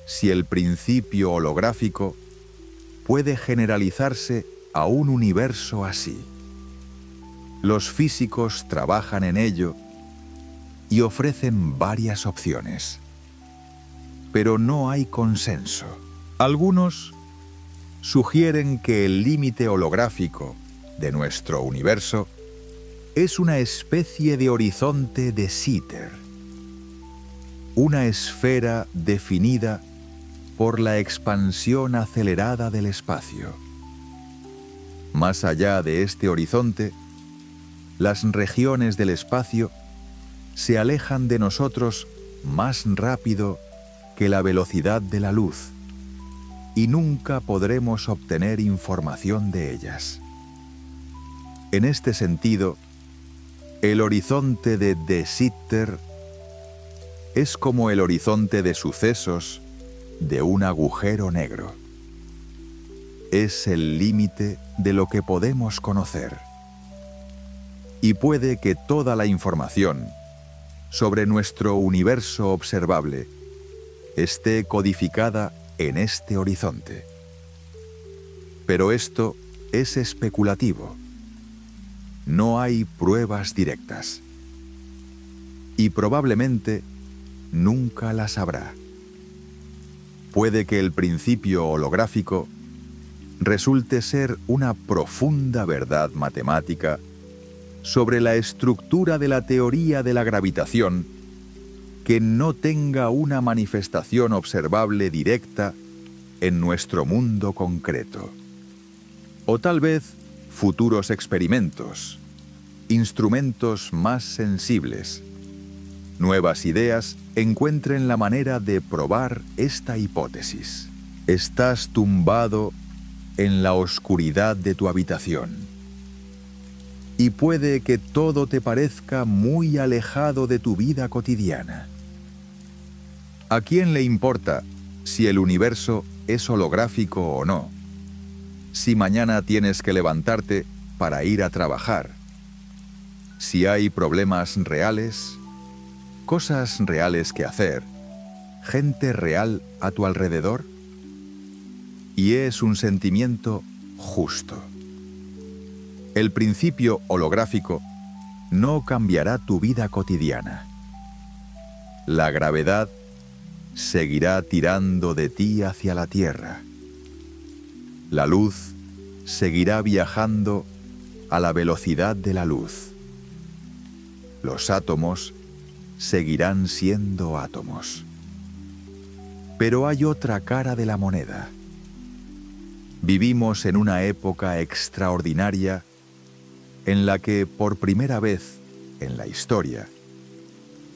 si el principio holográfico puede generalizarse a un universo así. Los físicos trabajan en ello y ofrecen varias opciones, pero no hay consenso. Algunos sugieren que el límite holográfico de nuestro universo es una especie de horizonte de Sitter, una esfera definida por la expansión acelerada del espacio. Más allá de este horizonte, las regiones del espacio se alejan de nosotros más rápido que la velocidad de la luz, y nunca podremos obtener información de ellas. En este sentido, el horizonte de Sitter es como el horizonte de sucesos de un agujero negro. Es el límite de lo que podemos conocer. Y puede que toda la información sobre nuestro universo observable esté codificada en este horizonte. Pero esto es especulativo. No hay pruebas directas. Y probablemente nunca las habrá. Puede que el principio holográfico resulte ser una profunda verdad matemática sobre la estructura de la teoría de la gravitación que no tenga una manifestación observable directa en nuestro mundo concreto. O tal vez futuros experimentos, instrumentos más sensibles, nuevas ideas encuentren la manera de probar esta hipótesis. Estás tumbado en la oscuridad de tu habitación. y puede que todo te parezca muy alejado de tu vida cotidiana. ¿A quién le importa si el universo es holográfico o no? Si mañana tienes que levantarte para ir a trabajar. Si hay problemas reales, cosas reales que hacer, gente real a tu alrededor. Y es un sentimiento justo. El principio holográfico no cambiará tu vida cotidiana. La gravedad seguirá tirando de ti hacia la Tierra. La luz seguirá viajando a la velocidad de la luz. Los átomos seguirán siendo átomos. Pero hay otra cara de la moneda. Vivimos en una época extraordinaria en la que, por primera vez en la historia,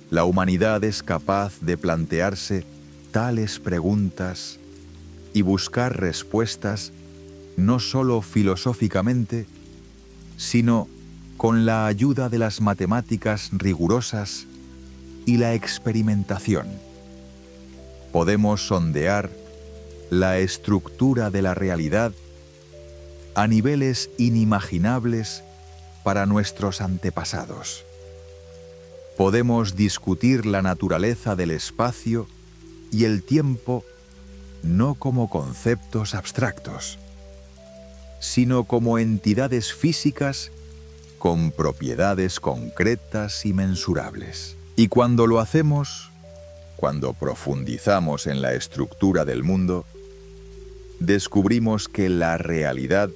la humanidad es capaz de plantearse tales preguntas y buscar respuestas no solo filosóficamente, sino con la ayuda de las matemáticas rigurosas y la experimentación. Podemos sondear la estructura de la realidad a niveles inimaginables para nuestros antepasados. Podemos discutir la naturaleza del espacio y el tiempo no como conceptos abstractos, sino como entidades físicas con propiedades concretas y mensurables. Y cuando lo hacemos, cuando profundizamos en la estructura del mundo, descubrimos que la realidad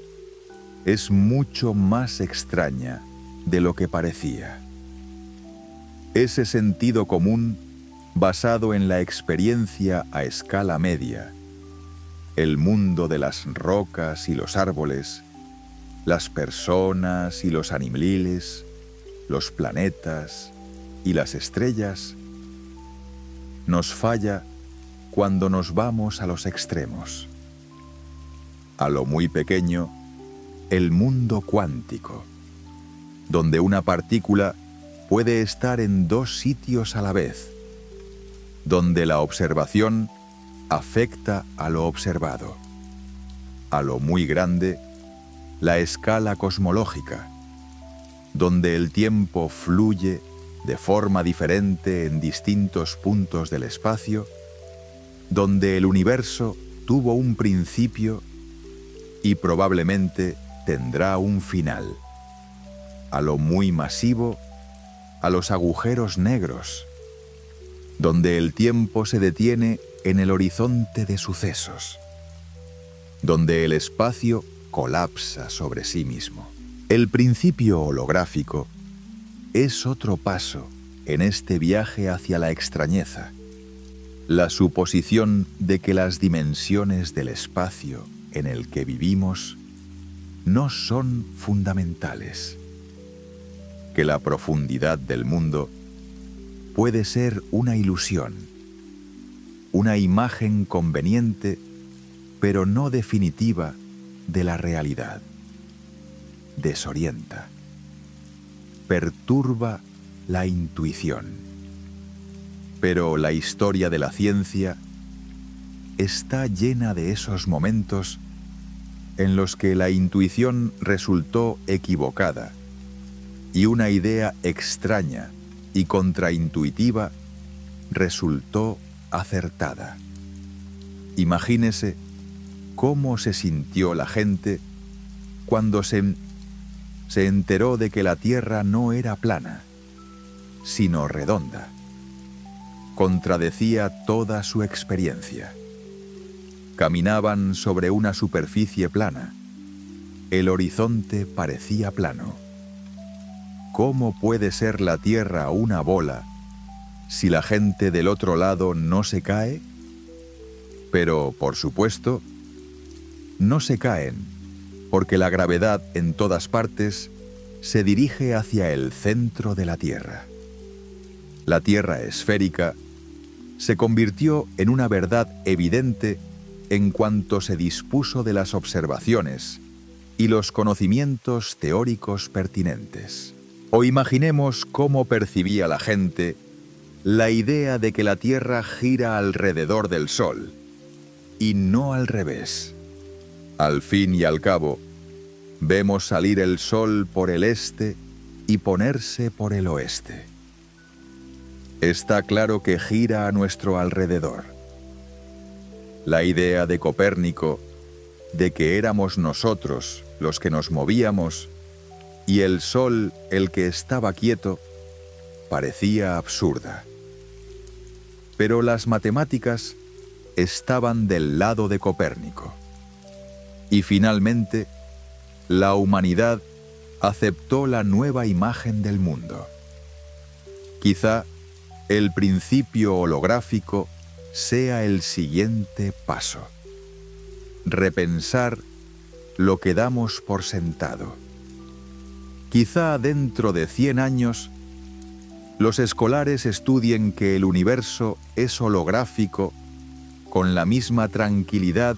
es mucho más extraña de lo que parecía. Ese sentido común basado en la experiencia a escala media, el mundo de las rocas y los árboles, las personas y los animales, los planetas y las estrellas, nos falla cuando nos vamos a los extremos. A lo muy pequeño, el mundo cuántico, donde una partícula puede estar en dos sitios a la vez, donde la observación afecta a lo observado. A lo muy grande, la escala cosmológica, donde el tiempo fluye de forma diferente en distintos puntos del espacio, donde el universo tuvo un principio y probablemente tendrá un final. A lo muy masivo, a los agujeros negros, donde el tiempo se detiene en el horizonte de sucesos, donde el espacio colapsa sobre sí mismo. El principio holográfico es otro paso en este viaje hacia la extrañeza, la suposición de que las dimensiones del espacio en el que vivimos no son fundamentales, que la profundidad del mundo puede ser una ilusión, una imagen conveniente, pero no definitiva de la realidad. Desorienta, perturba la intuición. Pero la historia de la ciencia está llena de esos momentos en los que la intuición resultó equivocada y una idea extraña y contraintuitiva resultó acertada. Imagínese cómo se sintió la gente cuando se enteró de que la Tierra no era plana, sino redonda. Contradecía toda su experiencia. Caminaban sobre una superficie plana. El horizonte parecía plano. ¿Cómo puede ser la Tierra una bola si la gente del otro lado no se cae? Pero, por supuesto, no se caen, porque la gravedad en todas partes se dirige hacia el centro de la Tierra. La Tierra esférica se convirtió en una verdad evidente en cuanto se dispuso de las observaciones y los conocimientos teóricos pertinentes. O imaginemos cómo percibía la gente la idea de que la Tierra gira alrededor del Sol, y no al revés. Al fin y al cabo, vemos salir el Sol por el este y ponerse por el oeste. Está claro que gira a nuestro alrededor. La idea de Copérnico de que éramos nosotros los que nos movíamos y el Sol el que estaba quieto parecía absurda. Pero las matemáticas estaban del lado de Copérnico. Y finalmente, la humanidad aceptó la nueva imagen del mundo. Quizá el principio holográfico sea el siguiente paso. Repensar lo que damos por sentado. Quizá dentro de 100 años, los escolares estudien que el universo es holográfico con la misma tranquilidad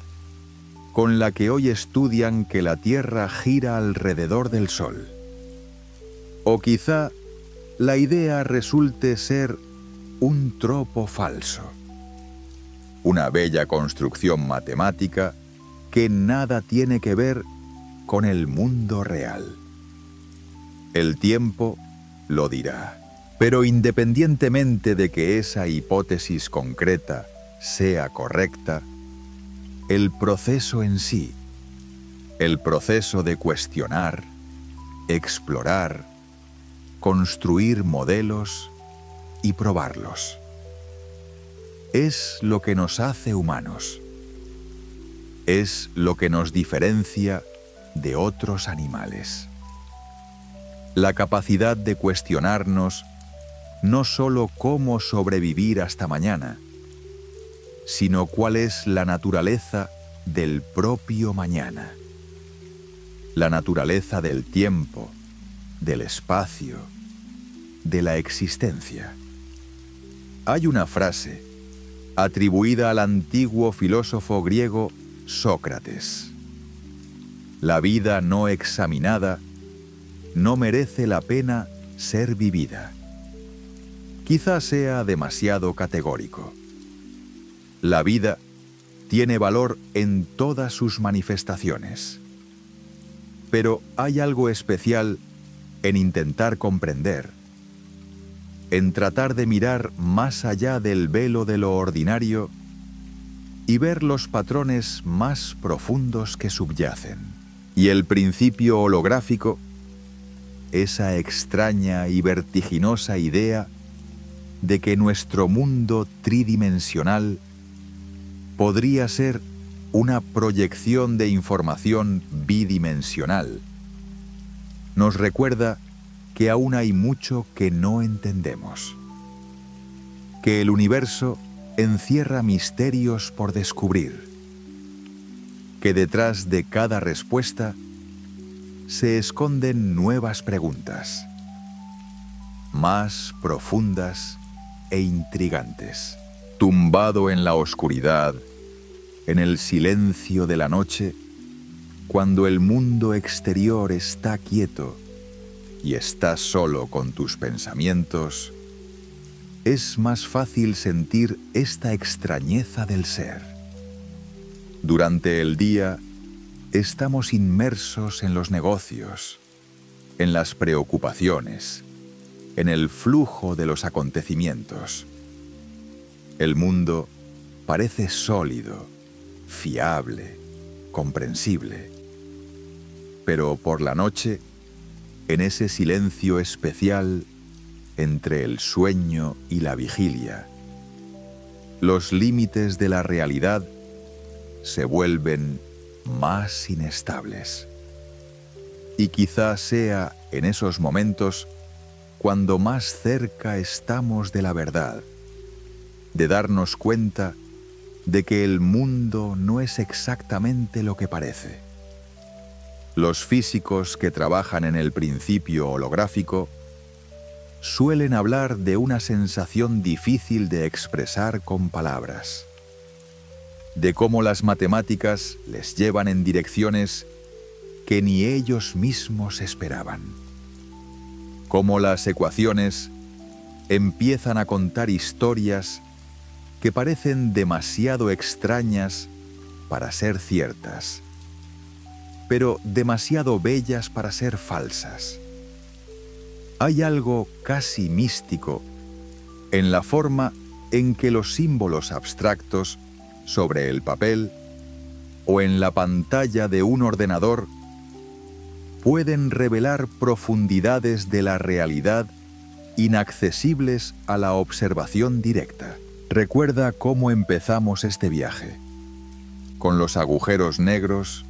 con la que hoy estudian que la Tierra gira alrededor del Sol. O quizá la idea resulte ser un tropo falso, una bella construcción matemática que nada tiene que ver con el mundo real. El tiempo lo dirá. Pero independientemente de que esa hipótesis concreta sea correcta, el proceso en sí, el proceso de cuestionar, explorar, construir modelos y probarlos, es lo que nos hace humanos. Es lo que nos diferencia de otros animales. La capacidad de cuestionarnos no solo cómo sobrevivir hasta mañana, sino cuál es la naturaleza del propio mañana, la naturaleza del tiempo, del espacio, de la existencia. Hay una frase atribuida al antiguo filósofo griego Sócrates: la vida no examinada no merece la pena ser vivida. Quizá sea demasiado categórico. La vida tiene valor en todas sus manifestaciones. Pero hay algo especial en intentar comprender, en tratar de mirar más allá del velo de lo ordinario y ver los patrones más profundos que subyacen. Y el principio holográfico, esa extraña y vertiginosa idea de que nuestro mundo tridimensional podría ser una proyección de información bidimensional, nos recuerda que aún hay mucho que no entendemos, que el universo encierra misterios por descubrir, que detrás de cada respuesta se esconden nuevas preguntas, más profundas e intrigantes. Tumbado en la oscuridad, en el silencio de la noche, cuando el mundo exterior está quieto y estás solo con tus pensamientos, es más fácil sentir esta extrañeza del ser. Durante el día, estamos inmersos en los negocios, en las preocupaciones, en el flujo de los acontecimientos. El mundo parece sólido, fiable, comprensible. Pero por la noche, en ese silencio especial entre el sueño y la vigilia, los límites de la realidad se vuelven más inestables. Y quizá sea en esos momentos cuando más cerca estamos de la verdad, de darnos cuenta de que el mundo no es exactamente lo que parece. Los físicos que trabajan en el principio holográfico suelen hablar de una sensación difícil de expresar con palabras, de cómo las matemáticas les llevan en direcciones que ni ellos mismos esperaban. Como las ecuaciones empiezan a contar historias que parecen demasiado extrañas para ser ciertas, pero demasiado bellas para ser falsas. Hay algo casi místico en la forma en que los símbolos abstractos sobre el papel o en la pantalla de un ordenador pueden revelar profundidades de la realidad inaccesibles a la observación directa. Recuerda cómo empezamos este viaje, con los agujeros negros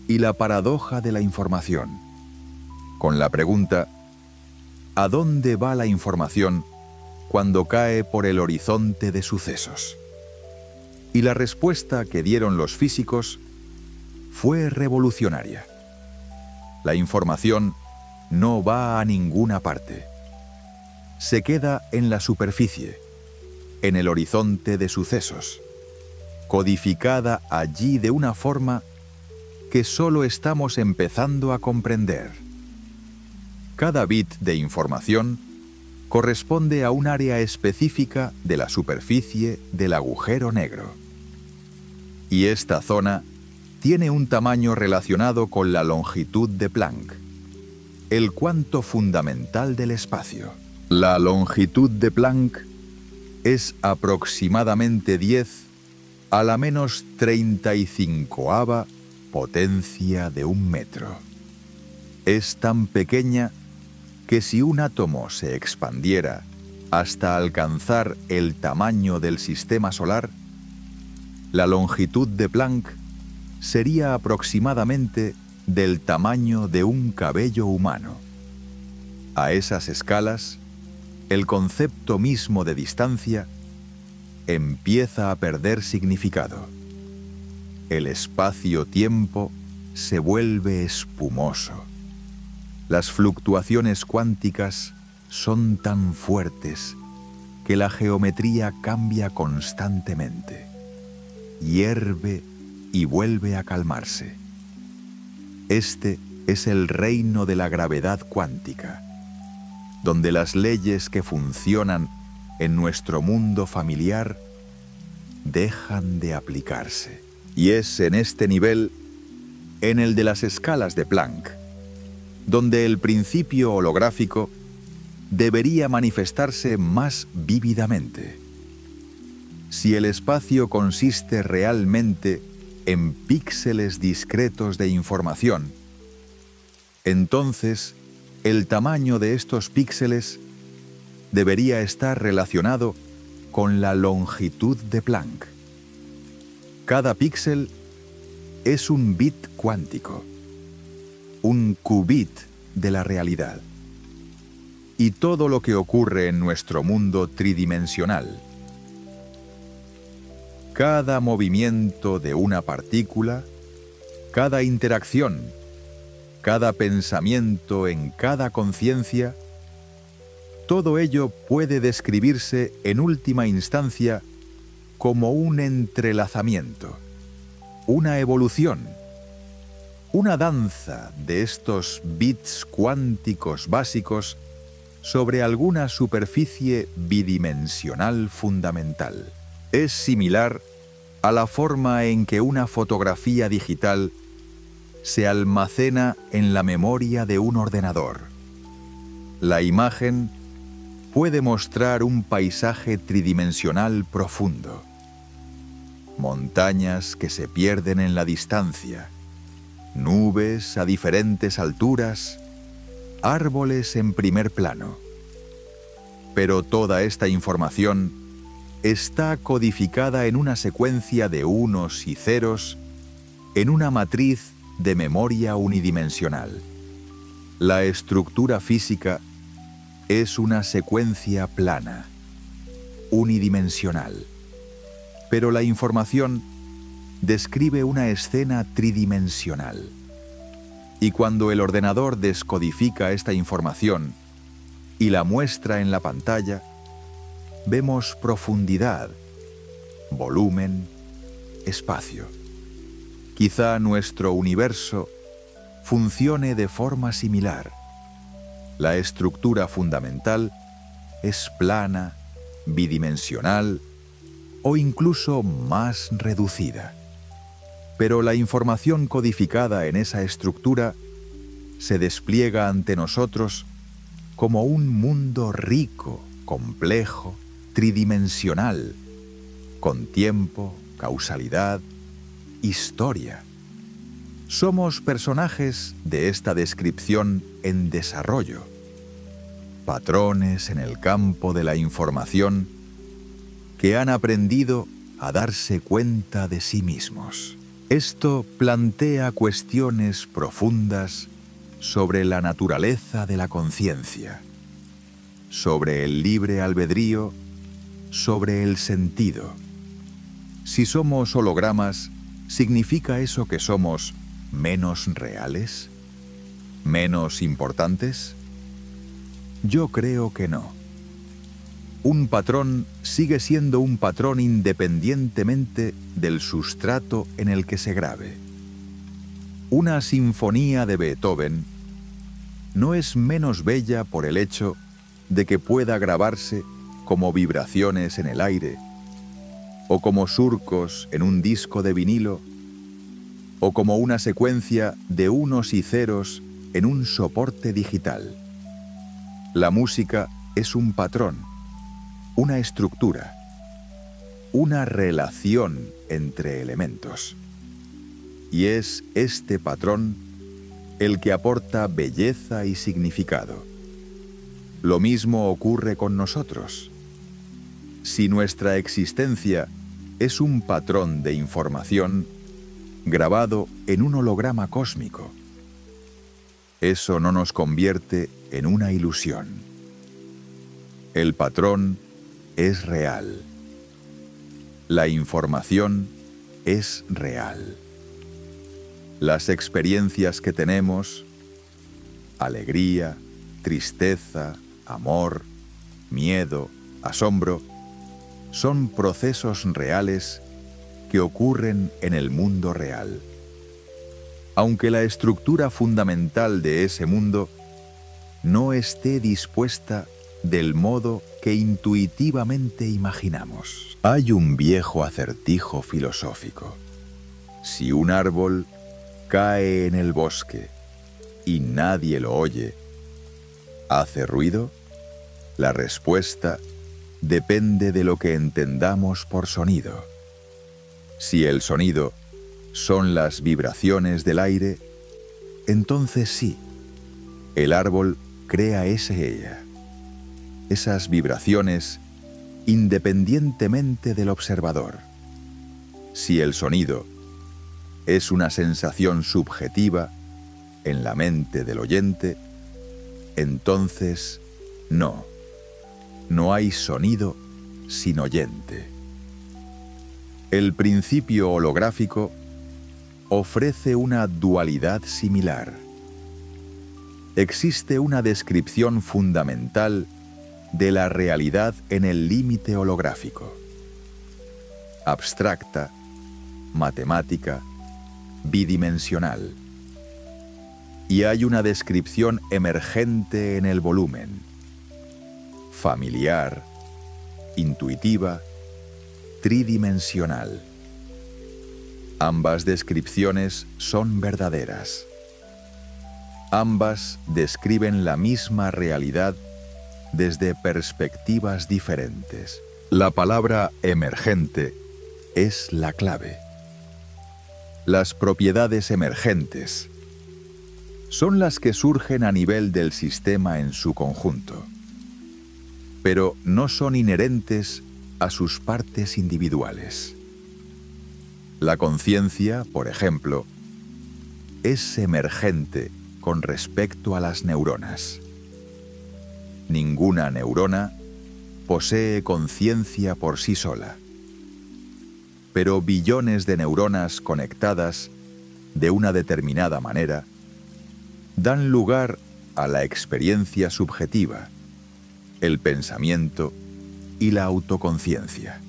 y la paradoja de la información, con la pregunta: ¿a dónde va la información cuando cae por el horizonte de sucesos? Y la respuesta que dieron los físicos fue revolucionaria. La información no va a ninguna parte. Se queda en la superficie, en el horizonte de sucesos, codificada allí de una forma que solo estamos empezando a comprender. Cada bit de información corresponde a un área específica de la superficie del agujero negro. Y esta zona tiene un tamaño relacionado con la longitud de Planck, el cuanto fundamental del espacio. La longitud de Planck es aproximadamente 10 a la menos 35ª potencia de un metro. Es tan pequeña que si un átomo se expandiera hasta alcanzar el tamaño del sistema solar, la longitud de Planck sería aproximadamente del tamaño de un cabello humano. A esas escalas, el concepto mismo de distancia empieza a perder significado. El espacio-tiempo se vuelve espumoso. Las fluctuaciones cuánticas son tan fuertes que la geometría cambia constantemente, hierve y vuelve a calmarse. Este es el reino de la gravedad cuántica, donde las leyes que funcionan en nuestro mundo familiar dejan de aplicarse. Y es en este nivel, en el de las escalas de Planck, donde el principio holográfico debería manifestarse más vívidamente. Si el espacio consiste realmente en píxeles discretos de información, entonces el tamaño de estos píxeles debería estar relacionado con la longitud de Planck. Cada píxel es un bit cuántico, un qubit de la realidad. Y todo lo que ocurre en nuestro mundo tridimensional, cada movimiento de una partícula, cada interacción, cada pensamiento en cada conciencia, todo ello puede describirse en última instancia como un entrelazamiento, una evolución, una danza de estos bits cuánticos básicos sobre alguna superficie bidimensional fundamental. Es similar a la forma en que una fotografía digital se almacena en la memoria de un ordenador. La imagen puede mostrar un paisaje tridimensional profundo. Montañas que se pierden en la distancia, nubes a diferentes alturas, árboles en primer plano. Pero toda esta información está codificada en una secuencia de unos y ceros en una matriz de memoria unidimensional. La estructura física es una secuencia plana, unidimensional, pero la información describe una escena tridimensional. Y cuando el ordenador descodifica esta información y la muestra en la pantalla, vemos profundidad, volumen, espacio. Quizá nuestro universo funcione de forma similar. La estructura fundamental es plana, bidimensional o incluso más reducida. Pero la información codificada en esa estructura se despliega ante nosotros como un mundo rico, complejo, tridimensional, con tiempo, causalidad, historia. Somos personajes de esta descripción en desarrollo, patrones en el campo de la información que han aprendido a darse cuenta de sí mismos. Esto plantea cuestiones profundas sobre la naturaleza de la conciencia, sobre el libre albedrío, sobre el sentido. Si somos hologramas, ¿significa eso que somos menos reales? ¿Menos importantes? Yo creo que no. Un patrón sigue siendo un patrón independientemente del sustrato en el que se grabe. Una sinfonía de Beethoven no es menos bella por el hecho de que pueda grabarse como vibraciones en el aire, o como surcos en un disco de vinilo, o como una secuencia de unos y ceros en un soporte digital. La música es un patrón, una estructura, una relación entre elementos. Y es este patrón el que aporta belleza y significado. Lo mismo ocurre con nosotros. Si nuestra existencia es un patrón de información grabado en un holograma cósmico, eso no nos convierte en una ilusión. El patrón es real. La información es real. Las experiencias que tenemos, alegría, tristeza, amor, miedo, asombro, son procesos reales que ocurren en el mundo real. Aunque la estructura fundamental de ese mundo no esté dispuesta del modo que intuitivamente imaginamos. Hay un viejo acertijo filosófico. Si un árbol cae en el bosque y nadie lo oye, ¿hace ruido? La respuesta depende de lo que entendamos por sonido. Si el sonido son las vibraciones del aire, entonces sí, el árbol crea esas vibraciones independientemente del observador. Si el sonido es una sensación subjetiva en la mente del oyente, entonces no hay sonido sin oyente. El principio holográfico ofrece una dualidad similar. Existe una descripción fundamental de la realidad en el límite holográfico. Abstracta, matemática, bidimensional. Y hay una descripción emergente en el volumen. Familiar, intuitiva, tridimensional. Ambas descripciones son verdaderas. Ambas describen la misma realidad desde perspectivas diferentes. La palabra emergente es la clave. Las propiedades emergentes son las que surgen a nivel del sistema en su conjunto, pero no son inherentes a sus partes individuales. La conciencia, por ejemplo, es emergente con respecto a las neuronas. Ninguna neurona posee conciencia por sí sola, pero billones de neuronas conectadas de una determinada manera dan lugar a la experiencia subjetiva, el pensamiento y la autoconciencia.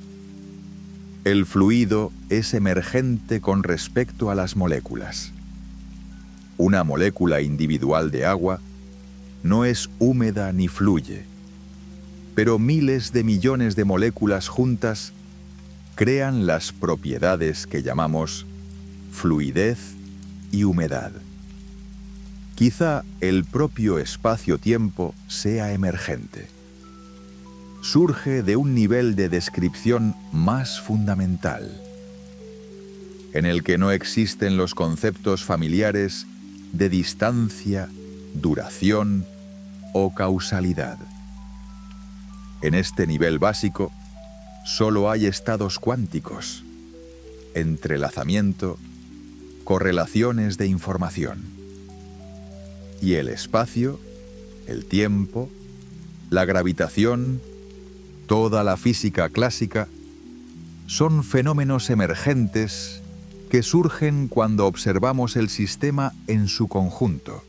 El fluido es emergente con respecto a las moléculas. Una molécula individual de agua no es húmeda ni fluye, pero miles de millones de moléculas juntas crean las propiedades que llamamos fluidez y humedad. Quizá el propio espacio-tiempo sea emergente. Surge de un nivel de descripción más fundamental, en el que no existen los conceptos familiares de distancia, duración o causalidad. En este nivel básico, solo hay estados cuánticos, entrelazamiento, correlaciones de información. Y el espacio, el tiempo, la gravitación, toda la física clásica, son fenómenos emergentes que surgen cuando observamos el sistema en su conjunto,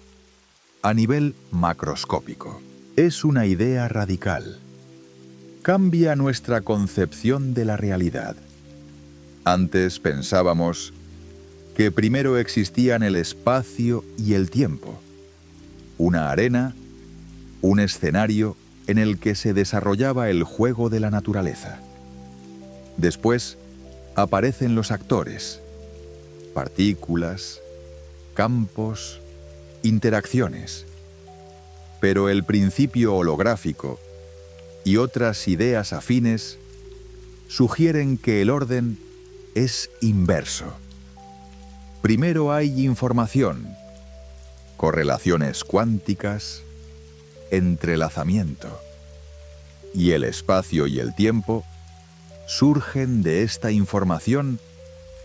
a nivel macroscópico. Es una idea radical. Cambia nuestra concepción de la realidad. Antes pensábamos que primero existían el espacio y el tiempo, una arena, un escenario en el que se desarrollaba el juego de la naturaleza. Después aparecen los actores, partículas, campos, interacciones. Pero el principio holográfico y otras ideas afines sugieren que el orden es inverso. Primero hay información, correlaciones cuánticas, entrelazamiento, y el espacio y el tiempo surgen de esta información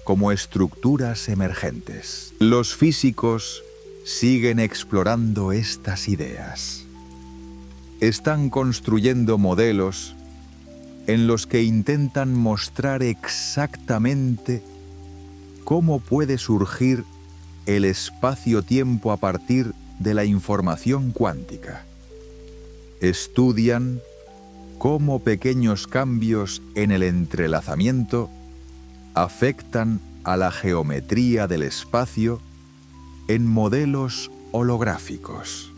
como estructuras emergentes. Los físicos siguen explorando estas ideas. Están construyendo modelos en los que intentan mostrar exactamente cómo puede surgir el espacio-tiempo a partir de la información cuántica. Estudian cómo pequeños cambios en el entrelazamiento afectan a la geometría del espacio en modelos holográficos.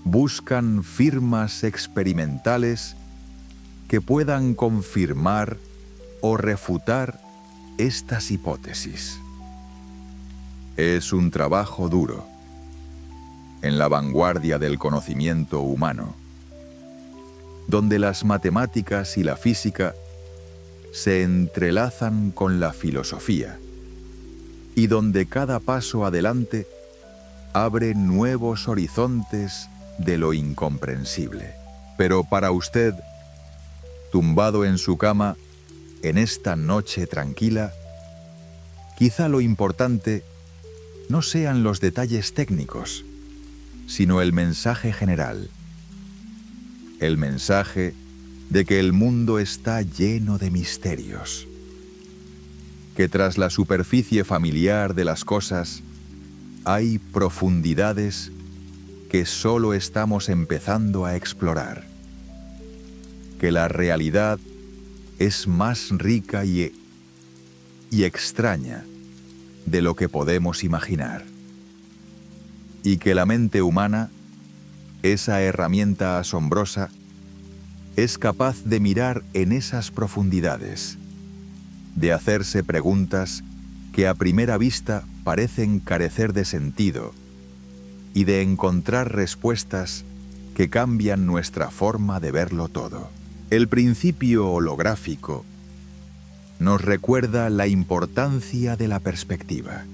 Buscan firmas experimentales que puedan confirmar o refutar estas hipótesis. Es un trabajo duro, en la vanguardia del conocimiento humano, donde las matemáticas y la física se entrelazan con la filosofía y donde cada paso adelante abre nuevos horizontes de lo incomprensible. Pero para usted, tumbado en su cama, en esta noche tranquila, quizá lo importante no sean los detalles técnicos, sino el mensaje general. El mensaje de que el mundo está lleno de misterios, que tras la superficie familiar de las cosas hay profundidades que solo estamos empezando a explorar, que la realidad es más rica y extraña de lo que podemos imaginar, y que la mente humana, esa herramienta asombrosa, es capaz de mirar en esas profundidades, de hacerse preguntas que a primera vista parecen carecer de sentido y de encontrar respuestas que cambian nuestra forma de verlo todo. El principio holográfico nos recuerda la importancia de la perspectiva,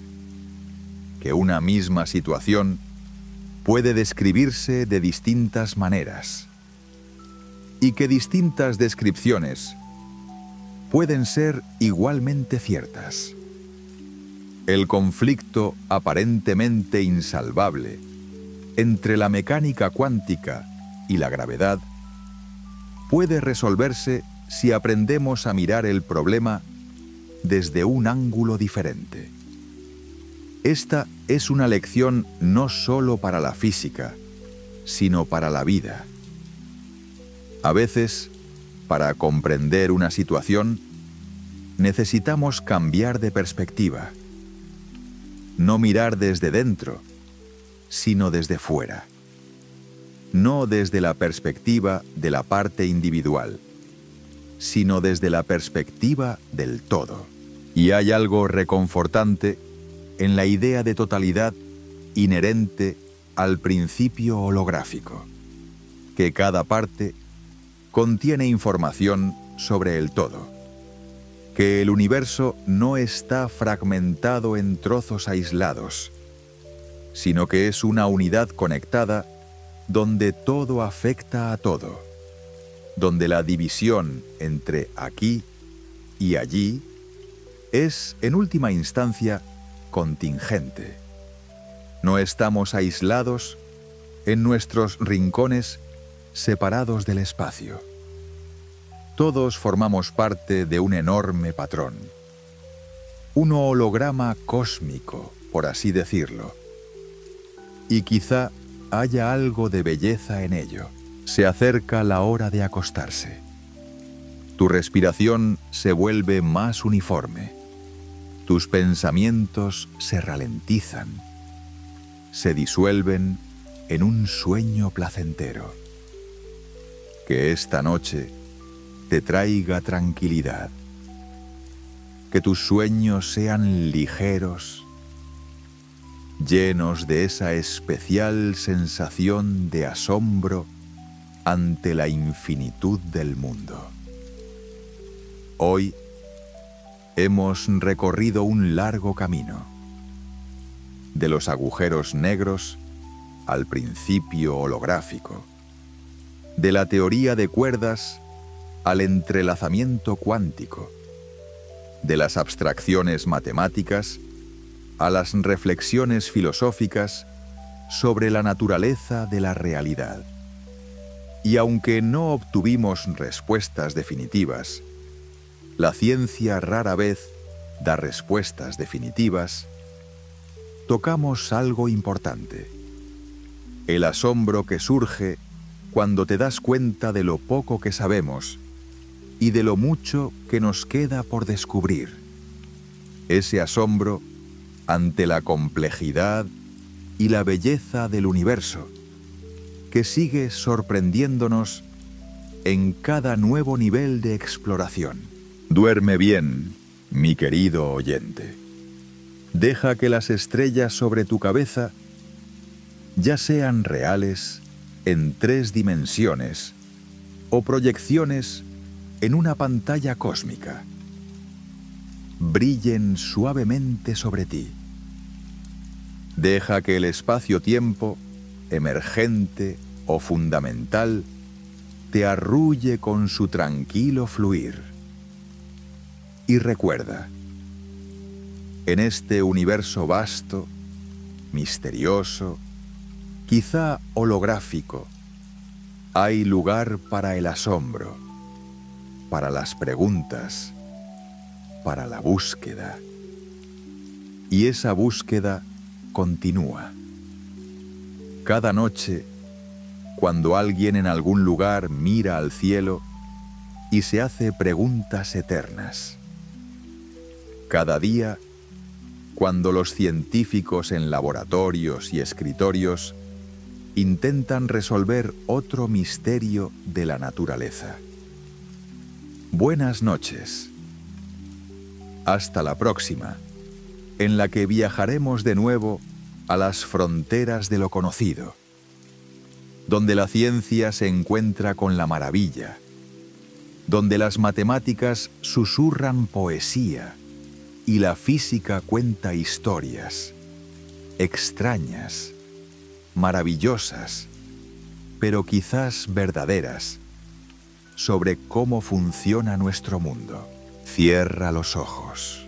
que una misma situación puede describirse de distintas maneras y que distintas descripciones pueden ser igualmente ciertas. El conflicto aparentemente insalvable entre la mecánica cuántica y la gravedad puede resolverse si aprendemos a mirar el problema desde un ángulo diferente. Esta es una lección no solo para la física, sino para la vida. A veces, para comprender una situación, necesitamos cambiar de perspectiva. No mirar desde dentro, sino desde fuera. No desde la perspectiva de la parte individual, sino desde la perspectiva del todo. Y hay algo reconfortante en la idea de totalidad inherente al principio holográfico, que cada parte contiene información sobre el todo, que el universo no está fragmentado en trozos aislados, sino que es una unidad conectada donde todo afecta a todo, donde la división entre aquí y allí es, en última instancia, contingente. No estamos aislados en nuestros rincones separados del espacio. Todos formamos parte de un enorme patrón, un holograma cósmico, por así decirlo. Y quizá haya algo de belleza en ello. Se acerca la hora de acostarse. Tu respiración se vuelve más uniforme. Tus pensamientos se ralentizan, se disuelven en un sueño placentero. Que esta noche te traiga tranquilidad. Que tus sueños sean ligeros, llenos de esa especial sensación de asombro ante la infinitud del mundo. Hoy hemos recorrido un largo camino, de los agujeros negros al principio holográfico, de la teoría de cuerdas al entrelazamiento cuántico, de las abstracciones matemáticas a las reflexiones filosóficas sobre la naturaleza de la realidad. Y aunque no obtuvimos respuestas definitivas, la ciencia rara vez da respuestas definitivas, tocamos algo importante: el asombro que surge cuando te das cuenta de lo poco que sabemos y de lo mucho que nos queda por descubrir. Ese asombro ante la complejidad y la belleza del universo, que sigue sorprendiéndonos en cada nuevo nivel de exploración. Duerme bien, mi querido oyente. Deja que las estrellas sobre tu cabeza ya sean reales en 3 dimensiones o proyecciones en una pantalla cósmica. Brillen suavemente sobre ti. Deja que el espacio-tiempo, emergente o fundamental, te arrulle con su tranquilo fluir. Y recuerda, en este universo vasto, misterioso, quizá holográfico, hay lugar para el asombro, para las preguntas, para la búsqueda. Y esa búsqueda continúa. Cada noche, cuando alguien en algún lugar mira al cielo y se hace preguntas eternas. Cada día, cuando los científicos en laboratorios y escritorios intentan resolver otro misterio de la naturaleza. Buenas noches. Hasta la próxima, en la que viajaremos de nuevo a las fronteras de lo conocido, donde la ciencia se encuentra con la maravilla, donde las matemáticas susurran poesía y la física cuenta historias, extrañas, maravillosas, pero quizás verdaderas, sobre cómo funciona nuestro mundo. Cierra los ojos.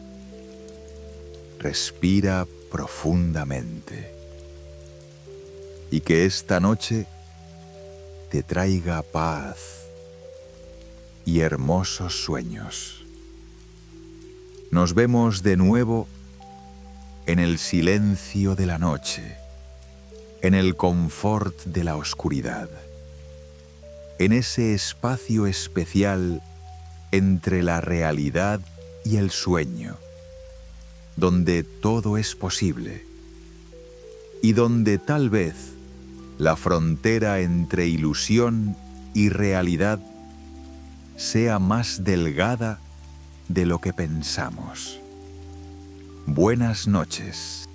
Respira profundamente. Y que esta noche te traiga paz y hermosos sueños. Nos vemos de nuevo en el silencio de la noche, en el confort de la oscuridad, en ese espacio especial entre la realidad y el sueño, donde todo es posible y donde tal vez la frontera entre ilusión y realidad sea más delgada de lo que pensamos. Buenas noches.